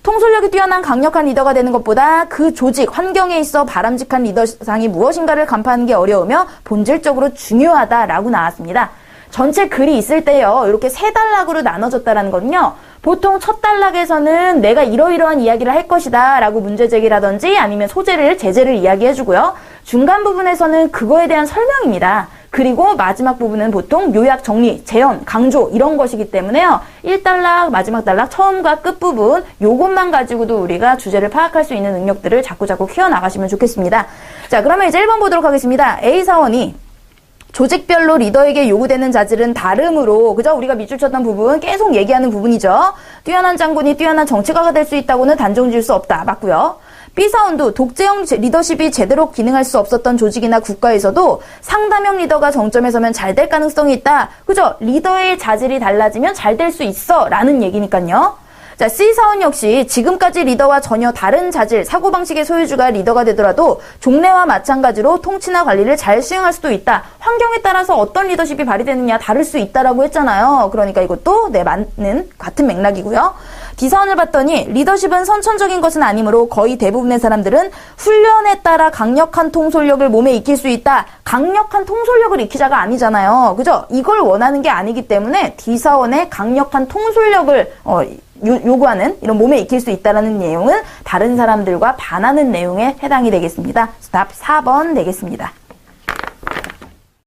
통솔력이 뛰어난 강력한 리더가 되는 것보다 그 조직, 환경에 있어 바람직한 리더상이 무엇인가를 간파하는 게 어려우며 본질적으로 중요하다라고 나왔습니다. 전체 글이 있을 때요, 이렇게 세 단락으로 나눠졌다라는 거는요, 보통 첫 단락에서는 내가 이러이러한 이야기를 할 것이다 라고 문제 제기라든지 아니면 소재를, 제재를 이야기해주고요. 중간 부분에서는 그거에 대한 설명입니다. 그리고 마지막 부분은 보통 요약, 정리, 재현, 강조 이런 것이기 때문에요. 1단락, 마지막 단락, 처음과 끝부분 요것만 가지고도 우리가 주제를 파악할 수 있는 능력들을 자꾸자꾸 키워나가시면 좋겠습니다. 자, 그러면 이제 1번 보도록 하겠습니다. A사원이 조직별로 리더에게 요구되는 자질은 다르므로, 그죠? 우리가 밑줄 쳤던 부분 계속 얘기하는 부분이죠. 뛰어난 장군이 뛰어난 정치가가 될 수 있다고는 단정 지을 수 없다. 맞고요. B사원도 독재형 리더십이 제대로 기능할 수 없었던 조직이나 국가에서도 상담형 리더가 정점에 서면 잘 될 가능성이 있다. 그죠? 리더의 자질이 달라지면 잘 될 수 있어 라는 얘기니까요. 자, C사원 역시 지금까지 리더와 전혀 다른 자질, 사고방식의 소유주가 리더가 되더라도 종래와 마찬가지로 통치나 관리를 잘 수행할 수도 있다. 환경에 따라서 어떤 리더십이 발휘되느냐 다를 수 있다라고 했잖아요. 그러니까 이것도 네, 맞는 같은 맥락이고요. D사원을 봤더니 리더십은 선천적인 것은 아니므로 거의 대부분의 사람들은 훈련에 따라 강력한 통솔력을 몸에 익힐 수 있다. 강력한 통솔력을 익히자가 아니잖아요. 그죠? 이걸 원하는 게 아니기 때문에 D사원의 강력한 통솔력을 요구하는 이런 몸에 익힐 수 있다는 내용은 다른 사람들과 반하는 내용에 해당이 되겠습니다. 답 4번 되겠습니다.